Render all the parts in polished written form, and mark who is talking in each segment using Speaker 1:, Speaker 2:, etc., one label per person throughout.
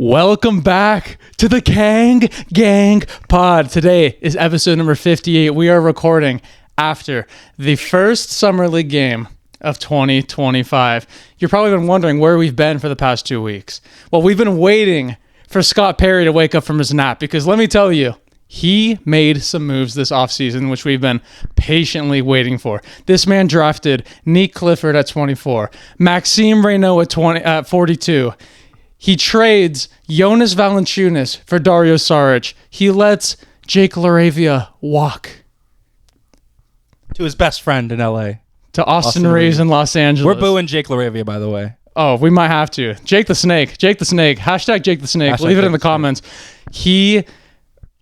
Speaker 1: Welcome back to the Kang Gang Pod. Today is episode number 58. We are recording after the first Summer League game of 2025. You're probably been wondering where we've been for the past 2 weeks. Well, we've been waiting for Scott Perry to wake up from his nap because let me tell you, he made some moves this offseason, which we've been patiently waiting for. This man drafted Nick Clifford at 24, Maxime Reynaud at 42. He trades Jonas Valanciunas for Dario Saric. He lets Jake LaRavia walk
Speaker 2: to his best friend in LA.
Speaker 1: To Austin Reeves in Los Angeles.
Speaker 2: We're booing Jake LaRavia, by the way.
Speaker 1: Oh, we might have to. Jake the Snake. Jake the Snake. Hashtag Jake the Snake.
Speaker 2: Hashtag
Speaker 1: Leave it
Speaker 2: Jake
Speaker 1: in the
Speaker 2: the Snake.
Speaker 1: comments.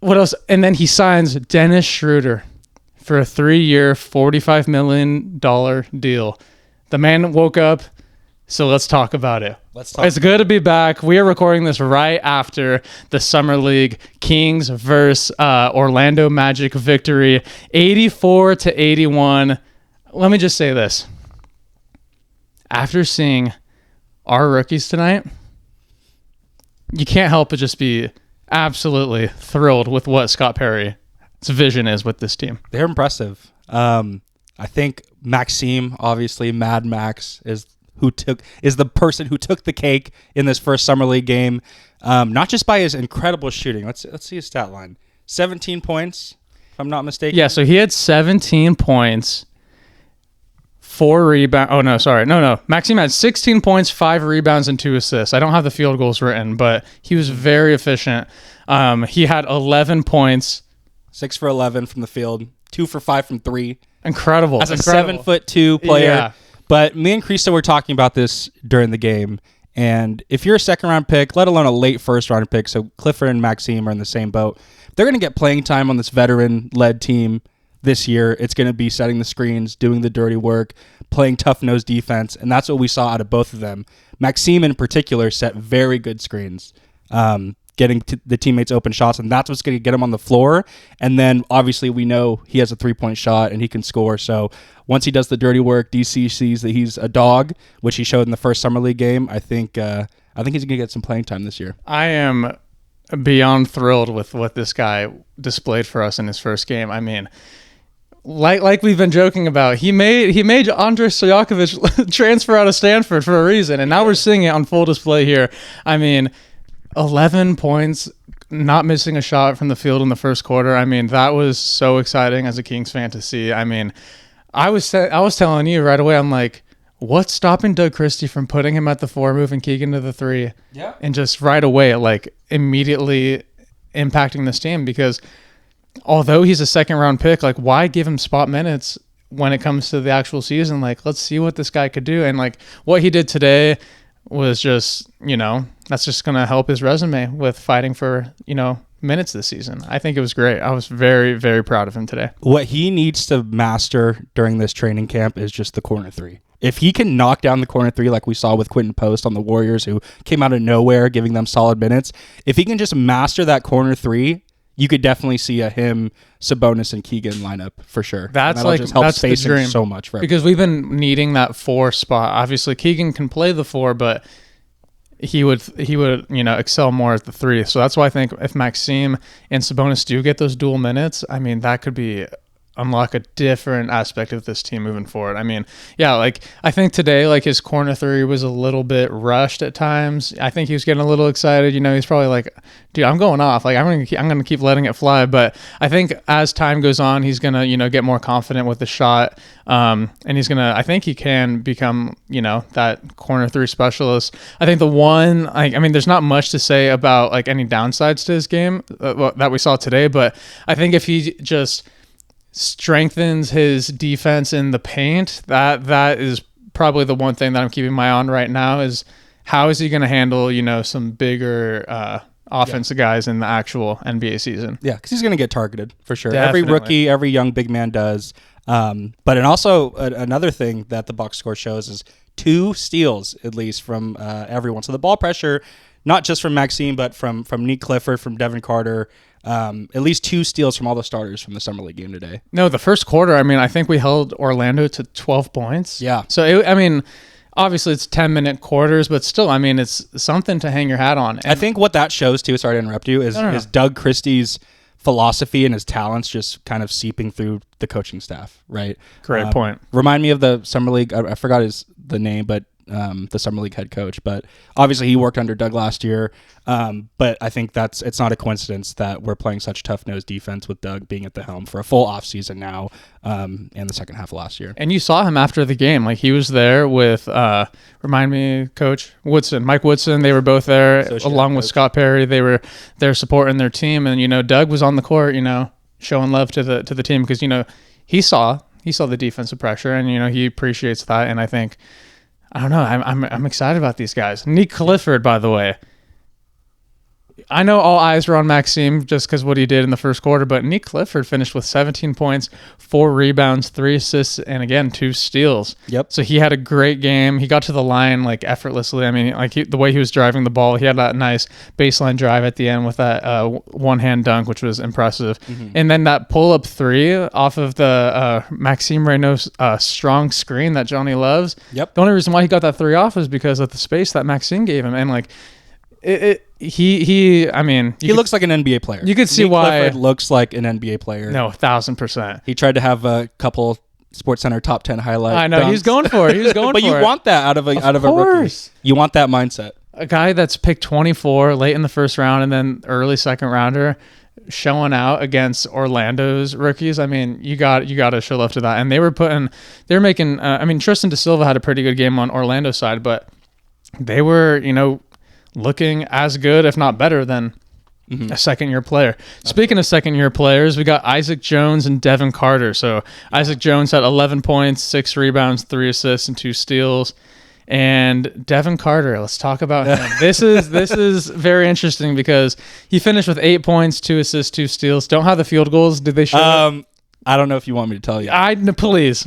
Speaker 1: What else? And then he signs Dennis Schröder for a 3-year, $45 million deal. The man woke up, so let's talk about it. It's good to be back. We are recording this right after the Summer League Kings versus Orlando Magic victory, 84-81. Let me just say this. After seeing our rookies tonight, you can't help but just be absolutely thrilled with what Scott Perry's vision is with this team.
Speaker 2: They're impressive. I think Maxime, obviously, Mad Max, is the person who took the cake in this first Summer League game. Not just by his incredible shooting. Let's see his stat line. 17 points, if I'm not mistaken.
Speaker 1: Yeah, so he had 17 points, 4 rebounds. Oh, no, sorry. No. Maxime had 16 points, 5 rebounds, and 2 assists. I don't have the field goals written, but he was very efficient. He had 11 points.
Speaker 2: 6 for 11 from the field, 2 for 5 from 3.
Speaker 1: Incredible.
Speaker 2: As a 7'2" player.
Speaker 1: Yeah.
Speaker 2: But me and Krista were talking about this during the game, and if you're a second-round pick, let alone a late first-round pick, so Clifford and Maxime are in the same boat, they're going to get playing time on this veteran-led team this year. It's going to be setting the screens, doing the dirty work, playing tough-nosed defense, and that's what we saw out of both of them. Maxime, in particular, set very good screens, getting the teammates open shots, and that's what's going to get him on the floor. And then, obviously, we know he has a three-point shot, and he can score, so once he does the dirty work, DC sees that he's a dog, which he showed in the first Summer League game. I think he's going to get some playing time this year. I
Speaker 1: am beyond thrilled with what this guy displayed for us in his first game. I mean, like we've been joking about, he made Andrej Stojakovic transfer out of Stanford for a reason, and now we're seeing it on full display here. I mean, 11 points, not missing a shot from the field in the first quarter. I mean, that was so exciting as a Kings fan to see. I mean, I was telling you right away, I'm like, what's stopping Doug Christie from putting him at the 4, moving Keegan to the 3?
Speaker 2: Yeah.
Speaker 1: And just right away, like, immediately impacting this team? Because although he's a second-round pick, like, why give him spot minutes when it comes to the actual season? Like, let's see what this guy could do. And, like, what he did today was just, that's just going to help his resume with fighting for, minutes this season. I think it was great. I was very, very proud of him today.
Speaker 2: What he needs to master during this training camp is just the corner 3. If he can knock down the corner 3 like we saw with Quentin Post on the Warriors, who came out of nowhere giving them solid minutes, if he can just master that corner 3, you could definitely see a him, Sabonis, and Keegan lineup for sure.
Speaker 1: That's
Speaker 2: just help
Speaker 1: that's the
Speaker 2: spacing
Speaker 1: dream
Speaker 2: so much for
Speaker 1: because we've been needing that 4 spot. Obviously, Keegan can play the 4, but he would excel more at the 3. So that's why I think if Maxime and Sabonis do get those dual minutes, I mean, that could unlock a different aspect of this team moving forward. I mean, yeah, like I think today, like his corner 3 was a little bit rushed at times. I think he was getting a little excited. He's probably like, dude, I'm going off. Like I'm gonna keep letting it fly. But I think as time goes on, he's gonna get more confident with the shot. And I think he can become that corner 3 specialist. I think the one, I mean, there's not much to say about like any downsides to his game that we saw today. But I think if he just strengthens his defense in the paint, that is probably the one thing that I'm keeping my eye on right now is how is he going to handle some bigger offensive guys in the actual NBA season.
Speaker 2: Yeah, because he's going to get targeted for sure.
Speaker 1: Definitely.
Speaker 2: Every rookie, every young big man does. But also another thing that the box score shows is 2 steals at least from everyone. So the ball pressure, not just from Maxime, but from Nick Clifford, from Devin Carter. At least 2 steals from all the starters from the Summer League game today.
Speaker 1: No, the first quarter, I mean, I think we held Orlando to 12 points.
Speaker 2: Yeah.
Speaker 1: So, obviously it's 10-minute quarters, but still, I mean, it's something to hang your hat on. And
Speaker 2: I think what that shows too, sorry to interrupt you, is Doug Christie's philosophy and his talents just kind of seeping through the coaching staff, right?
Speaker 1: Great point.
Speaker 2: Remind me of the Summer League. I forgot the name, but the Summer League head coach. But obviously he worked under Doug last year. But I think it's not a coincidence that we're playing such tough-nosed defense with Doug being at the helm for a full offseason now and the second half of last year.
Speaker 1: And you saw him after the game. Like, he was there with, remind me, Coach Woodson, Mike Woodson. They were both there along with Scott Perry. They were there supporting their team. And, Doug was on the court, showing love to the team because, he saw the defensive pressure and, he appreciates that. And I think, I don't know, I'm excited about these guys. Nick Clifford, by the way. I know all eyes were on Maxime just because what he did in the first quarter, but Nick Clifford finished with 17 points, 4 rebounds, 3 assists, and again, 2 steals.
Speaker 2: Yep.
Speaker 1: So he had a great game. He got to the line like effortlessly. I mean, the way he was driving the ball, he had that nice baseline drive at the end with that one-hand dunk, which was impressive. Mm-hmm. And then that pull-up 3 off of the Maxime Reynaud's strong screen that Johnny loves.
Speaker 2: Yep.
Speaker 1: The only reason why he got that 3 off was because of the space that Maxime gave him, and like. He
Speaker 2: looks like an NBA player.
Speaker 1: You could see
Speaker 2: Nick
Speaker 1: why
Speaker 2: Clifford looks like an NBA player.
Speaker 1: No, 1,000%.
Speaker 2: He tried to have a couple SportsCenter top 10 highlights.
Speaker 1: I know
Speaker 2: dunks.
Speaker 1: He was going for it.
Speaker 2: But you want that out of a rookie. You want that mindset.
Speaker 1: A guy that's picked 24 late in the first round and then early second rounder showing out against Orlando's rookies. I mean, you got to show love to that. And they were making. Tristan Da Silva had a pretty good game on Orlando's side, but they were looking as good, if not better, than a second-year player. Speaking of second-year players, we got Isaac Jones and Devin Carter. So Isaac Jones had 11 points, 6 rebounds, 3 assists, and 2 steals. And Devin Carter, let's talk about him. This is very interesting because he finished with 8 points, 2 assists, 2 steals. Don't have the field goals. Did they show?
Speaker 2: I don't know if you want me to tell you.
Speaker 1: Please.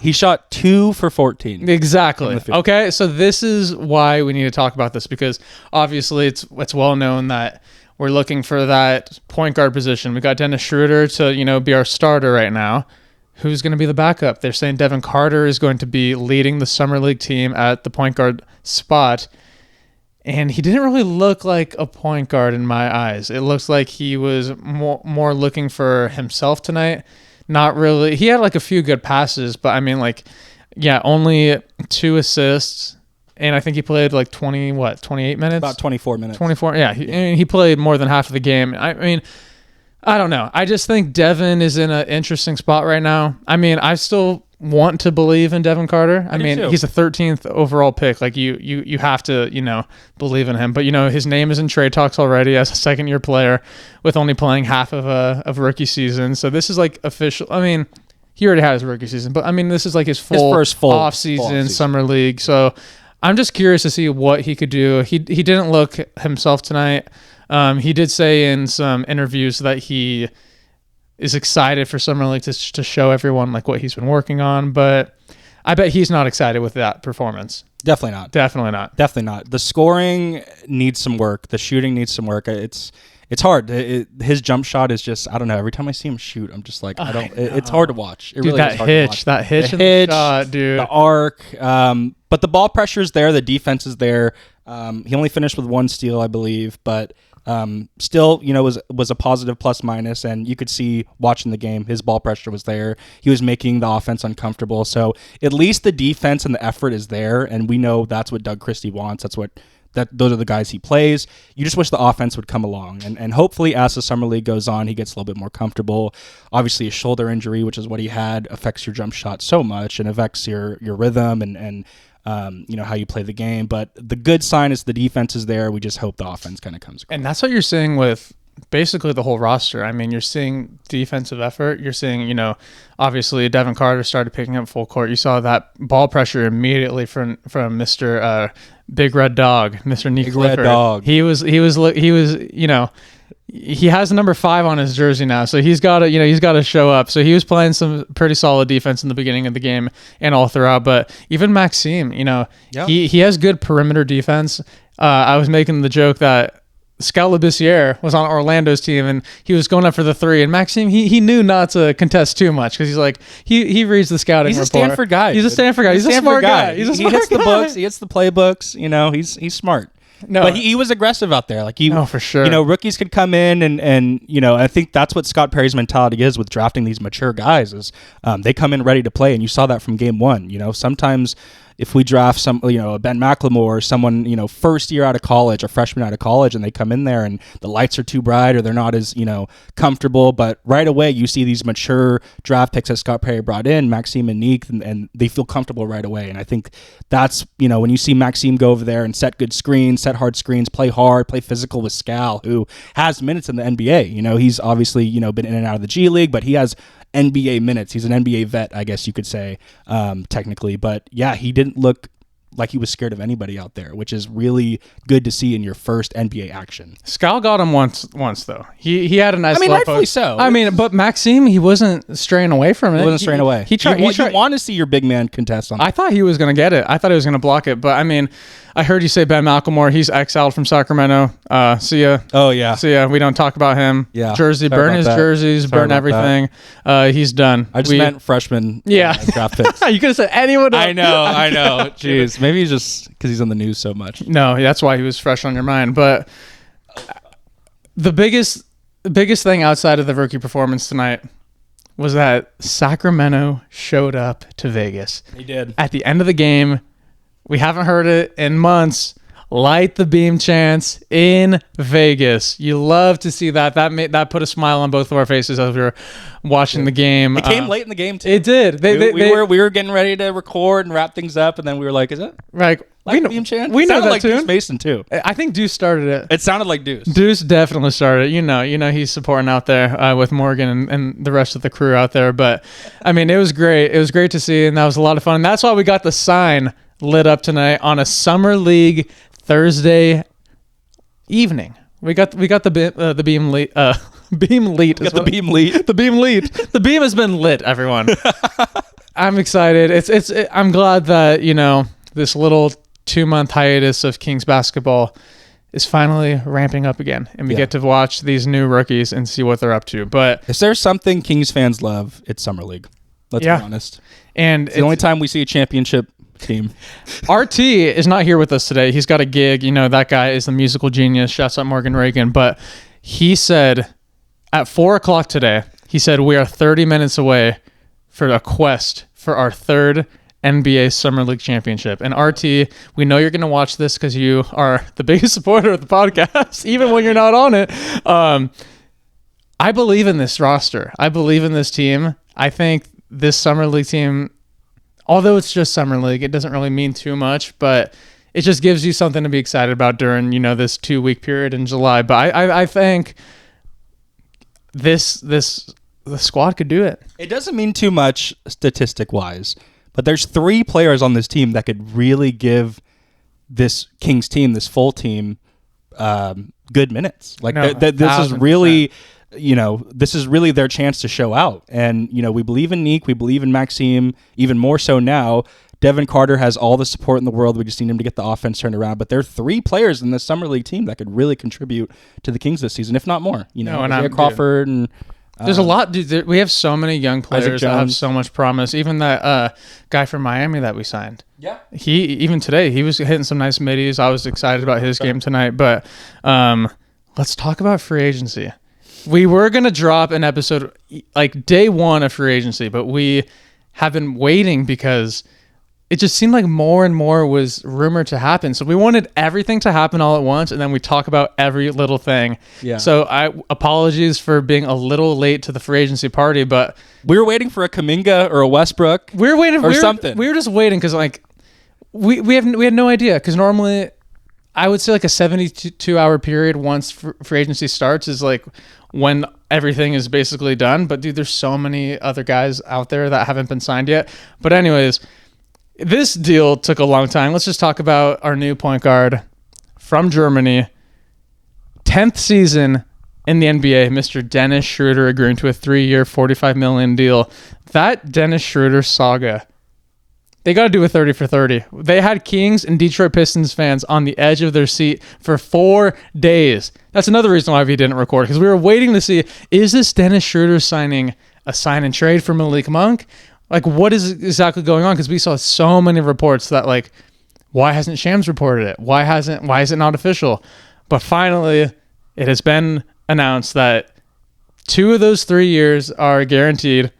Speaker 2: He shot 2 for 14.
Speaker 1: Exactly. Okay, so this is why we need to talk about this because obviously it's well known that we're looking for that point guard position. We got Dennis Schröder to be our starter right now. Who's going to be the backup? They're saying Devin Carter is going to be leading the Summer League team at the point guard spot. And he didn't really look like a point guard in my eyes. It looks like he was more looking for himself tonight. Not really. He had like a few good passes, but I mean, only 2 assists. And I think he played like 28 minutes?
Speaker 2: About 24 minutes.
Speaker 1: 24, yeah. He played more than half of the game. I mean, I don't know. I just think Devin is in an interesting spot right now. I mean, I still want to believe in Devin Carter. I mean, he's a 13th overall pick. Like you have to, believe in him. But his name is in trade talks already as a second-year player with only playing half of rookie season. So this is like official. I mean, he already had his rookie season, but I mean, this is like his
Speaker 2: first full
Speaker 1: off-season summer league. So I'm just curious to see what he could do. He didn't look himself tonight. He did say in some interviews that he is excited for Summer League to show everyone like what he's been working on, but I bet he's not excited with that performance.
Speaker 2: Definitely not. Definitely not. The scoring needs some work. The shooting needs some work. It's hard. His jump shot is just, I don't know. Every time I see him shoot, I'm just like, it's hard to watch. It really is hard to watch.
Speaker 1: That hitch in the shot, dude.
Speaker 2: The arc. But the ball pressure is there. The defense is there. He only finished with 1 steal, I believe, but still, was a positive plus minus, and you could see watching the game, his ball pressure was there. He was making the offense uncomfortable. So at least the defense and the effort is there, and we know that's what Doug Christie wants. Those are the guys he plays. You just wish the offense would come along, and hopefully as the summer league goes on, he gets a little bit more comfortable. Obviously, a shoulder injury, which is what he had, affects your jump shot so much and affects your rhythm and how you play the game. But the good sign is the defense is there. We just hope the offense kind of comes across.
Speaker 1: And that's what you're seeing with basically the whole roster. I mean, you're seeing defensive effort. You're seeing, obviously Devin Carter started picking up full court. You saw that ball pressure immediately from Mr. Big Red Dog, Mr. Nick Clifford.
Speaker 2: Red Dog.
Speaker 1: He was, he has number 5 on his jersey now, so he's got to show up. So he was playing some pretty solid defense in the beginning of the game and all throughout. But even Maxime, he has good perimeter defense. I was making the joke that Scalabissiere was on Orlando's team, and he was going up for the three. And Maxime, he knew not to contest too much because he's like he reads the scouting report.
Speaker 2: He's a Stanford guy.
Speaker 1: He's a Stanford guy. He's a smart guy. He's a smart
Speaker 2: He hits
Speaker 1: guy.
Speaker 2: the books. He hits the playbooks. You know, he's smart.
Speaker 1: No,
Speaker 2: but he was aggressive out there. Like
Speaker 1: for sure.
Speaker 2: You know, rookies could come in and you know, I think that's what Scott Perry's mentality is with drafting these mature guys is they come in ready to play, and you saw that from game one. You know, sometimes if we draft some, you know, a Ben McLemore or someone, you know, first year out of college, a freshman out of college, and they come in there and the lights are too bright or they're not as, you know, comfortable. But right away, you see these mature draft picks that Scott Perry brought in, Maxime and Nick, and they feel comfortable right away. And I think that's, you know, when you see Maxime go over there and set good screens, set hard screens, play hard, play physical with Scal, who has minutes in the NBA. You know, he's obviously, you know, been in and out of the G League, but he has NBA minutes. He's an NBA vet, I guess you could say, technically. But yeah, he didn't look like he was scared of anybody out there, which is really good to see in your first NBA action.
Speaker 1: Scal got him once though. He had a nice.
Speaker 2: I mean,
Speaker 1: low
Speaker 2: rightfully
Speaker 1: post.
Speaker 2: so.
Speaker 1: I mean, but Maxime, he wasn't straying away from it.
Speaker 2: He wasn't straying away.
Speaker 1: He tried.
Speaker 2: You want to see your big man contest on that.
Speaker 1: I thought he was going to get it. I thought he was going to block it. But I mean, I heard you say Ben McLemore. He's exiled from Sacramento. See ya.
Speaker 2: Oh yeah.
Speaker 1: See ya. We don't talk about him.
Speaker 2: Yeah.
Speaker 1: Jersey.
Speaker 2: Sorry
Speaker 1: Burn
Speaker 2: about
Speaker 1: his
Speaker 2: that.
Speaker 1: jerseys.
Speaker 2: Sorry
Speaker 1: Burn
Speaker 2: about
Speaker 1: everything. He's done.
Speaker 2: I just meant freshman.
Speaker 1: Yeah.
Speaker 2: Draft picks.
Speaker 1: You could have said anyone else.
Speaker 2: I know. Jeez, maybe he's just because he's on the news so much.
Speaker 1: No, that's why he was fresh on your mind. But the biggest thing outside of the rookie performance tonight was that Sacramento showed up to Vegas.
Speaker 2: He did.
Speaker 1: At the end of the game, we haven't heard it in months. Light the beam chants in Vegas. You love to see that. That put a smile on both of our faces as we were watching the game.
Speaker 2: It came late in the game too.
Speaker 1: It did.
Speaker 2: We were getting ready to record and wrap things up, and then we were like, "Is it
Speaker 1: like
Speaker 2: Light the beam chant?"
Speaker 1: We know that
Speaker 2: like
Speaker 1: tune.
Speaker 2: Deuce Mason too.
Speaker 1: I think Deuce started it.
Speaker 2: It sounded like Deuce.
Speaker 1: Deuce definitely started. You know, he's supporting out there with Morgan and the rest of the crew out there. But I mean, it was great. It was great to see, and that was a lot of fun. And that's why we got the sign lit up tonight on a summer league Thursday evening. We got the beam lead. Beam lead.
Speaker 2: Got the beam lead.
Speaker 1: The beam lead. The beam has been lit. Everyone. I'm excited. I'm glad that this little 2-month hiatus of Kings basketball is finally ramping up again, and we get to watch these new rookies and see what they're up to. But
Speaker 2: if there's something Kings fans love, it's summer league. Let's be honest.
Speaker 1: And
Speaker 2: it's the only time we see a championship team.
Speaker 1: RT is not here with us today. He's got a gig. That guy is the musical genius. Shouts out Morgan Reagan. But he said at 4:00 today, he said we are 30 minutes away for a quest for our third NBA Summer League championship. And RT, we know you're going to watch this because you are the biggest supporter of the podcast, even when you're not on it. I believe in this roster. I believe in this team. I think this Summer League team, although it's just Summer League, it doesn't really mean too much, but it just gives you something to be excited about during, this 2-week period in July. But I think the squad could do it.
Speaker 2: It doesn't mean too much statistic-wise, but there's 3 players on this team that could really give this Kings team, this full team, good minutes. Like this is really... this is really their chance to show out. And, we believe in Nick. We believe in Maxime, even more so now. Devin Carter has all the support in the world. We just need him to get the offense turned around. But there are 3 players in this Summer League team that could really contribute to the Kings this season, if not more. Isaiah Crawford and...
Speaker 1: There's a lot, dude. We have so many young players that have so much promise. Even that guy from Miami that we signed.
Speaker 2: Yeah.
Speaker 1: Even today, he was hitting some nice middies. I was excited about his game tonight. But let's talk about free agency. We were going to drop an episode like day 1 of free agency, but we have been waiting because it just seemed like more and more was rumored to happen. So we wanted everything to happen all at once, and then we talk about every little thing. Yeah. So apologies for being a little late to the free agency party, but
Speaker 2: we were waiting for a Kuminga or a Westbrook.
Speaker 1: We were waiting for
Speaker 2: something.
Speaker 1: We were just waiting because we had no idea, because normally I would say like a 72-hour period once free agency starts is like when everything is basically done. But dude, there's so many other guys out there that haven't been signed yet. But anyways, this deal took a long time. Let's just talk about our new point guard from Germany. 10th season in the NBA, Mr. Dennis Schröder agreeing to a 3-year, $45 million deal. That Dennis Schröder saga They got to do a 30 for 30. They had Kings and Detroit Pistons fans on the edge of their seat for 4 days. That's another reason why we didn't record, because we were waiting to see, is this Dennis Schröder signing a sign and trade for Malik Monk? Like, what is exactly going on? Because we saw so many reports that, like, why hasn't Shams reported it? Why is it not official? But finally, it has been announced that 2 of those 3 years are guaranteed.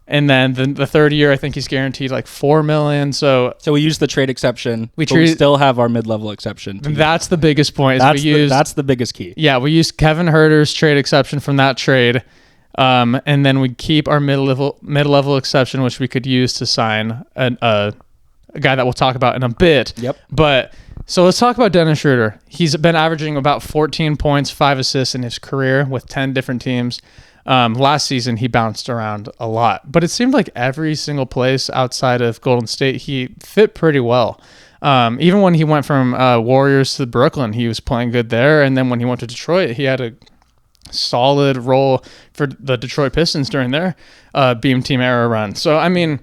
Speaker 1: And then the third year, I think he's guaranteed like $4 million. So
Speaker 2: we use the trade exception. We still have our mid-level exception.
Speaker 1: That's the biggest point.
Speaker 2: That's the biggest key.
Speaker 1: Yeah, we used Kevin Huerter's trade exception from that trade, and then we keep our mid-level exception, which we could use to sign a guy that we'll talk about in a bit.
Speaker 2: Yep.
Speaker 1: But so let's talk about Dennis Schröder. He's been averaging about 14 points, 5 assists in his career with 10 different teams. Last season, he bounced around a lot, but it seemed like every single place outside of Golden State, he fit pretty well. Even when he went from Warriors to Brooklyn, he was playing good there. And then when he went to Detroit, he had a solid role for the Detroit Pistons during their Beam Team era run. So, I mean,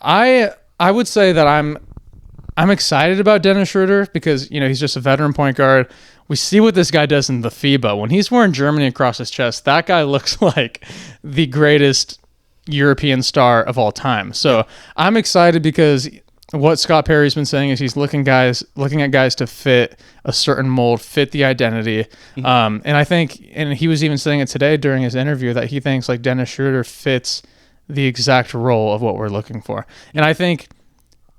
Speaker 1: I would say that I'm excited about Dennis Schröder because, you know, he's just a veteran point guard. We see what this guy does in the FIBA. When he's wearing Germany across his chest, that guy looks like the greatest European star of all time. So I'm excited because what Scott Perry's been saying is he's looking at guys to fit a certain mold, fit the identity. And I think, and he was even saying it today during his interview, that he thinks like Dennis Schröder fits the exact role of what we're looking for. And I think,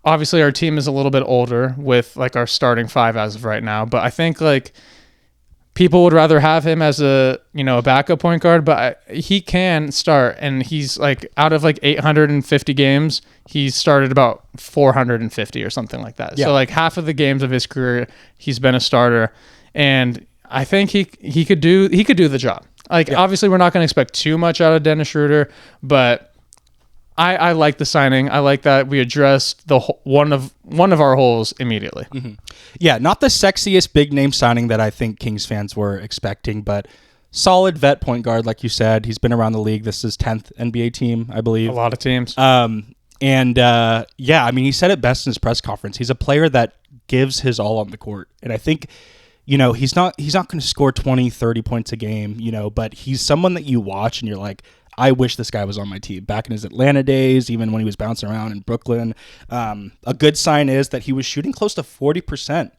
Speaker 1: obviously, our team is a little bit older with like our starting 5 as of right now, but I think like people would rather have him as a backup point guard, but he can start, and he's like out of like 850 games, he's started about 450 or something like that. Yeah. So like half of the games of his career, he's been a starter, and I think he could do the job. Like obviously, we're not going to expect too much out of Dennis Schröder, but I like the signing. I like that we addressed one of our holes immediately.
Speaker 2: Mm-hmm. Yeah, not the sexiest big name signing that I think Kings fans were expecting, but solid vet point guard, like you said. He's been around the league. This is his 10th NBA team, I believe.
Speaker 1: A lot of teams.
Speaker 2: I mean, he said it best in his press conference. He's a player that gives his all on the court, and I think, he's not going to score 20, 30 points a game, but he's someone that you watch and you're like, I wish this guy was on my team back in his Atlanta days, even when he was bouncing around in Brooklyn. A good sign is that he was shooting close to 40%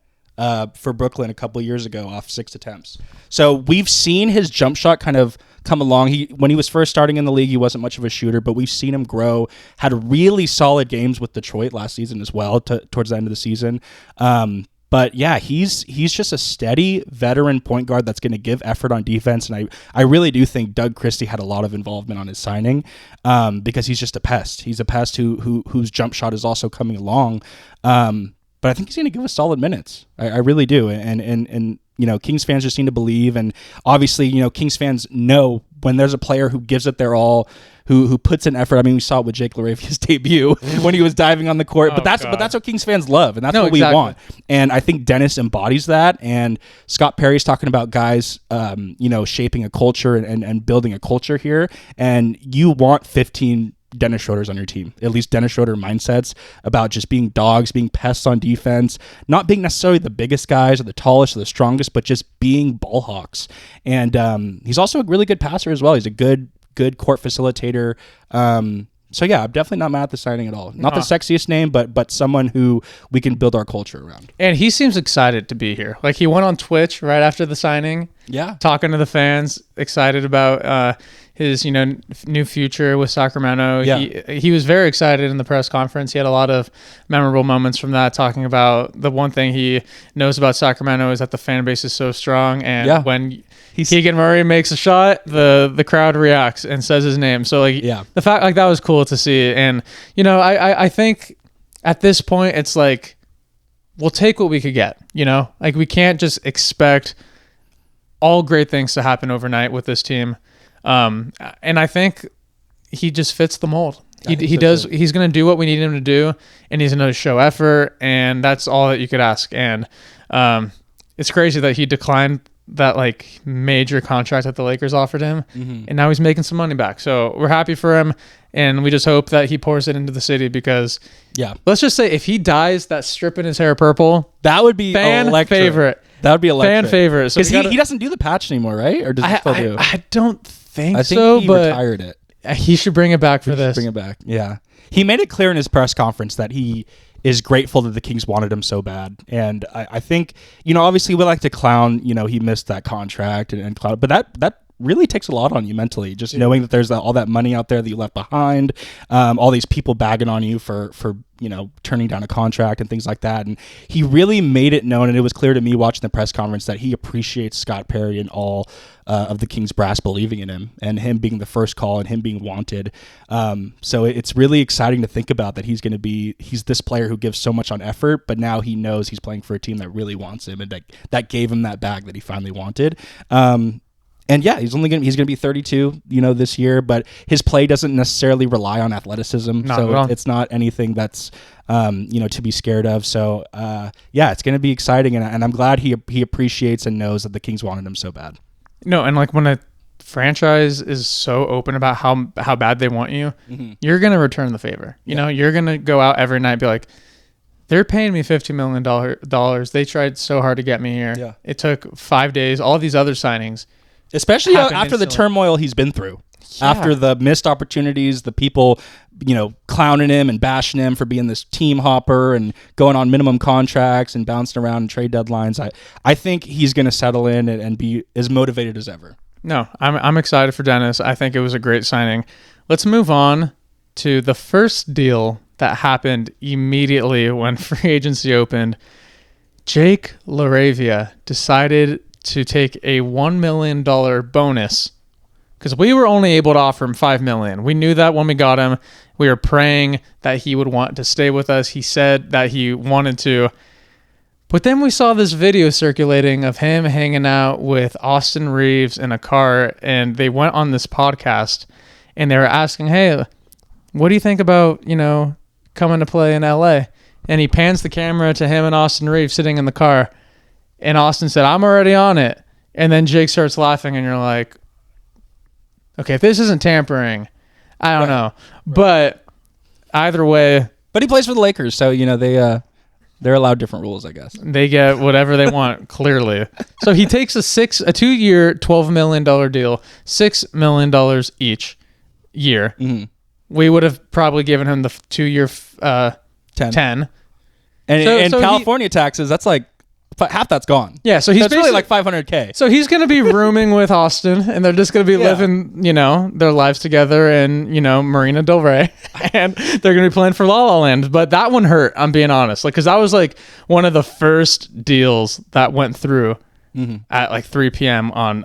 Speaker 2: for Brooklyn a couple of years ago off 6 attempts. So we've seen his jump shot kind of come along. When he was first starting in the league, he wasn't much of a shooter, but we've seen him grow. Had really solid games with Detroit last season as well, towards the end of the season. But yeah, he's just a steady veteran point guard that's going to give effort on defense, and I really do think Doug Christie had a lot of involvement on his signing because he's just a pest. He's a pest whose jump shot is also coming along. But I think he's going to give us solid minutes. I really do, and Kings fans just need to believe, and obviously Kings fans know when there's a player who gives it their all, who puts in effort. I mean, we saw it with Jake LaRavia's debut when he was diving on the court. But that's what Kings fans love, and that's what we want. And I think Dennis embodies that. And Scott Perry's talking about guys, shaping a culture and building a culture here. And you want 15 Dennis Schröders on your team, at least Dennis Schröder mindsets about just being dogs, being pests on defense, not being necessarily the biggest guys or the tallest or the strongest, but just being ball hawks. And he's also a really good passer as well. He's a good court facilitator. So yeah, I'm definitely not mad at the signing at all. Not the sexiest name, but someone who we can build our culture around.
Speaker 1: And he seems excited to be here. Like he went on Twitch right after the signing. Yeah. Talking to the fans, excited about his new future with Sacramento. Yeah. He was very excited in the press conference. He had a lot of memorable moments from that, talking about the one thing he knows about Sacramento is that the fan base is so strong, and when Keegan Murray makes a shot, the crowd reacts and says his name. So the fact that was cool to see. And I think at this point it's like we'll take what we could get. We can't just expect all great things to happen overnight with this team. And I think he just fits the mold. He does. He's going to do what we need him to do, and he's going to show effort, and that's all that you could ask. And it's crazy that he declined like major contract that the Lakers offered him,
Speaker 2: Mm-hmm.
Speaker 1: and now he's making some money back. So we're happy for him, and we just hope that he pours it into the city because
Speaker 2: Yeah,
Speaker 1: let's just say if he dyes that strip in his hair purple,
Speaker 2: that would be
Speaker 1: fan
Speaker 2: electric.
Speaker 1: favorite.
Speaker 2: That would be electric.
Speaker 1: Fan favorite. So
Speaker 2: Because he doesn't do the patch anymore, right? Or does he still do?
Speaker 1: I don't think
Speaker 2: I think
Speaker 1: so,
Speaker 2: he
Speaker 1: but
Speaker 2: retired it.
Speaker 1: he should bring it back for this.
Speaker 2: Bring it back. Yeah. He made it clear in his press conference that he is grateful that the Kings wanted him so bad. And I think, obviously we like to clown, he missed that contract and clown, but that really takes a lot on you mentally, just knowing that there's all that money out there that you left behind, all these people bagging on you for turning down a contract and things like that. And he really made it known, and it was clear to me watching the press conference that he appreciates Scott Perry and all of the Kings brass believing in him and him being the first call and him being wanted. So it's really exciting to think about that he's this player who gives so much on effort, but now he knows he's playing for a team that really wants him and that gave him that bag that he finally wanted. And yeah, he's going to be 32, this year, but his play doesn't necessarily rely on athleticism. So it's not anything that's, to be scared of. So, yeah, it's going to be exciting. And I'm glad he appreciates and knows that the Kings wanted him so bad.
Speaker 1: No, and like when a franchise is so open about how bad they want you,
Speaker 2: Mm-hmm.
Speaker 1: you're going to return the favor. You're going to go out every night and be like, they're paying me $50 million. They tried so hard to get me here.
Speaker 2: Yeah.
Speaker 1: It took 5 days. All these other signings.
Speaker 2: Especially after
Speaker 1: instantly.
Speaker 2: the turmoil he's been through,
Speaker 1: Yeah.
Speaker 2: after the missed opportunities, the people, clowning him and bashing him for being this team hopper and going on minimum contracts and bouncing around in trade deadlines. I think he's going to settle in and be as motivated as ever.
Speaker 1: No, I'm excited for Dennis. I think it was a great signing. Let's move on to the first deal that happened immediately when free agency opened. Jake LaRavia decided to take a $1 million bonus because we were only able to offer him $5 million. We knew that when we got him. We were praying that he would want to stay with us. He said that he wanted to. But then we saw this video circulating of him hanging out with Austin Reeves in a car, and they went on this podcast, and they were asking, hey, what do you think about, coming to play in LA? And he pans the camera to him and Austin Reeves sitting in the car. And Austin said, I'm already on it. And then Jake starts laughing, and you're like, okay, if this isn't tampering, I don't know. But either way.
Speaker 2: But he plays for the Lakers, so, they're allowed different rules, I guess.
Speaker 1: They get whatever they want, clearly. So he takes a 2-year, $12 million deal, $6 million each year.
Speaker 2: Mm-hmm.
Speaker 1: We would have probably given him the 2-year 10.
Speaker 2: And California taxes, that's like half that's gone.
Speaker 1: Yeah, so he's
Speaker 2: really like $500K.
Speaker 1: So he's going to be rooming with Austin, and they're just going to be living, their lives together in, Marina Del Rey, and they're going to be playing for La La Land. But that one hurt, I'm being honest, because that was like one of the first deals that went through at like 3 p.m. on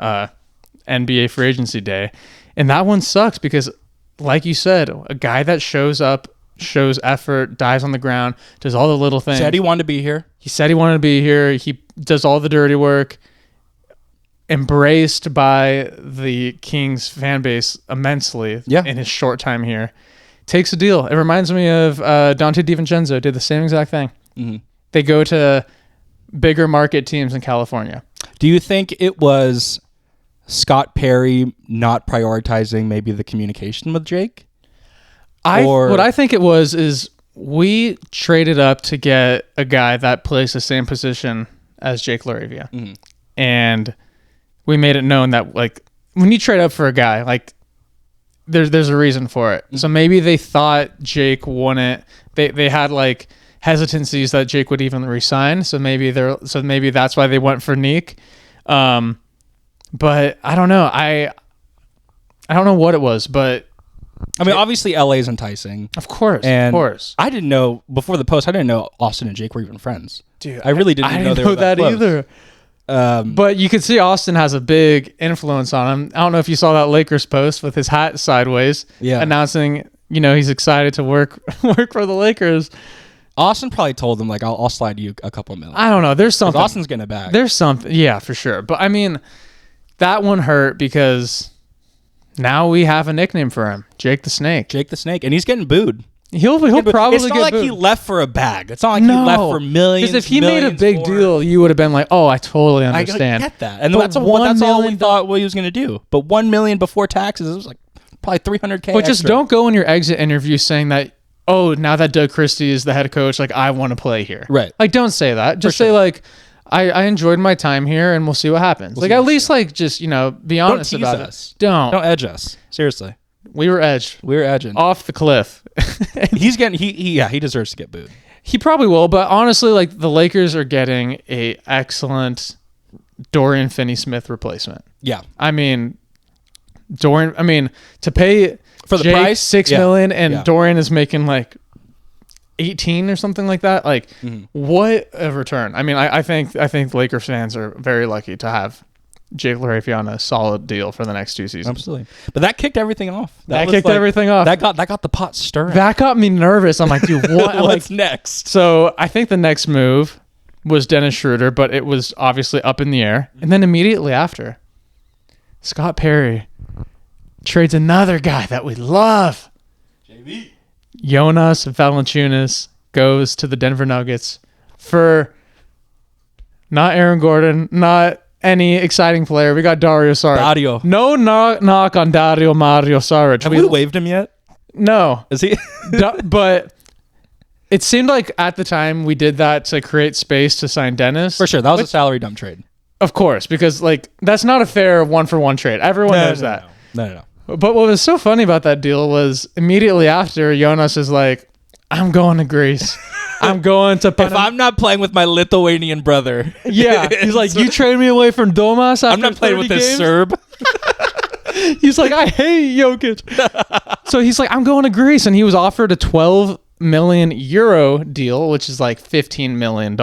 Speaker 1: NBA free agency day, and that one sucks because, like you said, a guy that shows up, shows effort, dives on the ground, does all the little things.
Speaker 2: Said he wanted to be here.
Speaker 1: He said he wanted to be here. He does all the dirty work. Embraced by the Kings fan base immensely in his short time here. Takes a deal. It reminds me of Dante DiVincenzo did the same exact thing. Mm-hmm. They go to bigger market teams in California.
Speaker 2: Do you think it was Scott Perry not prioritizing maybe the communication with Jake?
Speaker 1: What I think it was is we traded up to get a guy that plays the same position as Jake LaRavia. Mm-hmm. And we made it known that, like, when you trade up for a guy, like, there's a reason for it. Mm-hmm. So maybe they thought Jake wouldn't. They had, like, hesitancies that Jake would even resign. So maybe that's why they went for Neek. But I don't know. I don't know what it was, but
Speaker 2: I mean, obviously LA is enticing.
Speaker 1: Of course. I
Speaker 2: didn't know before the post. I didn't know Austin and Jake were even friends.
Speaker 1: Dude,
Speaker 2: I really didn't know they were that close.
Speaker 1: Either. But you could see Austin has a big influence on him. I don't know if you saw that Lakers post with his hat sideways, announcing, he's excited to work for the Lakers.
Speaker 2: Austin probably told them, like, I'll slide you a couple million.
Speaker 1: I don't know. There's something.
Speaker 2: Austin's getting it back.
Speaker 1: There's something. Yeah, for sure. But I mean, that one hurt because now we have a nickname for him, Jake the Snake.
Speaker 2: Jake the Snake, and he's getting booed.
Speaker 1: He'll probably
Speaker 2: It's not
Speaker 1: get
Speaker 2: like
Speaker 1: booed.
Speaker 2: he left for a bag. It's not like he left for millions.
Speaker 1: Because if he made a big
Speaker 2: more.
Speaker 1: deal, you would have been like, "Oh, I totally
Speaker 2: I
Speaker 1: understand."
Speaker 2: get that, and
Speaker 1: But
Speaker 2: that's all we thought what he was going to do. But $1 million before taxes, it was like probably $300K.
Speaker 1: But just don't go in your exit interview saying that. Oh, now that Doug Christie is the head coach, like I want to play here.
Speaker 2: Right.
Speaker 1: Like, don't say that. Just say like, I enjoyed my time here, and we'll see what happens. Like at least like just be honest about it. Don't
Speaker 2: edge us. Seriously,
Speaker 1: we were edged.
Speaker 2: We were edging
Speaker 1: off the cliff.
Speaker 2: He's getting he deserves to get booed.
Speaker 1: He probably will, but honestly, like the Lakers are getting a excellent Dorian Finney-Smith replacement.
Speaker 2: Yeah,
Speaker 1: I mean, to pay
Speaker 2: for the
Speaker 1: Jake
Speaker 2: price
Speaker 1: $6 million, and Dorian is making like 18 or something like that. Like, what a return! I mean, I think Lakers fans are very lucky to have Jake LaRavia on a solid deal for the next 2 seasons.
Speaker 2: Absolutely, but that kicked everything off.
Speaker 1: That kicked everything off.
Speaker 2: That got the pot stirring.
Speaker 1: That got me nervous. I'm like, dude, what?
Speaker 2: What's next?
Speaker 1: So I think the next move was Dennis Schröder, but it was obviously up in the air. And then immediately after, Scott Perry trades another guy that we love.
Speaker 2: JV.
Speaker 1: Jonas Valanciunas goes to the Denver Nuggets for not Aaron Gordon, not any exciting player. We got Dario Saric.
Speaker 2: Dario.
Speaker 1: No knock on Dario Mario Saric.
Speaker 2: Have we waived him yet?
Speaker 1: No.
Speaker 2: Is he?
Speaker 1: But it seemed like at the time we did that to create space to sign Dennis.
Speaker 2: For sure. That was a salary dump trade.
Speaker 1: Of course, because like that's not a fair 1-for-1 trade. Everyone knows that.
Speaker 2: No.
Speaker 1: But what was so funny about that deal was immediately after, Jonas is like, I'm going to Greece. I'm going to...
Speaker 2: If I'm not playing with my Lithuanian brother.
Speaker 1: Yeah. He's like, you trade me away from Domas after
Speaker 2: I'm not playing with this Serb.
Speaker 1: He's like, I hate Jokic. So he's like, I'm going to Greece. And he was offered a 12 million euro deal, which is like $15 million,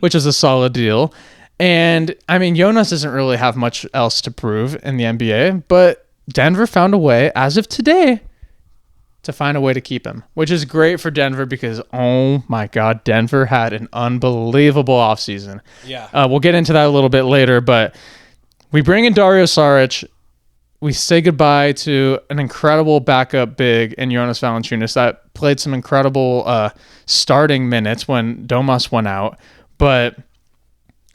Speaker 1: which is a solid deal. And I mean, Jonas doesn't really have much else to prove in the NBA, but Denver found a way, as of today, to find a way to keep him, which is great for Denver because, oh my God, Denver had an unbelievable offseason.
Speaker 2: Yeah.
Speaker 1: We'll get into that a little bit later, but we bring in Dario Saric. We say goodbye to an incredible backup big in Jonas Valanciunas that played some incredible starting minutes when Domas went out. But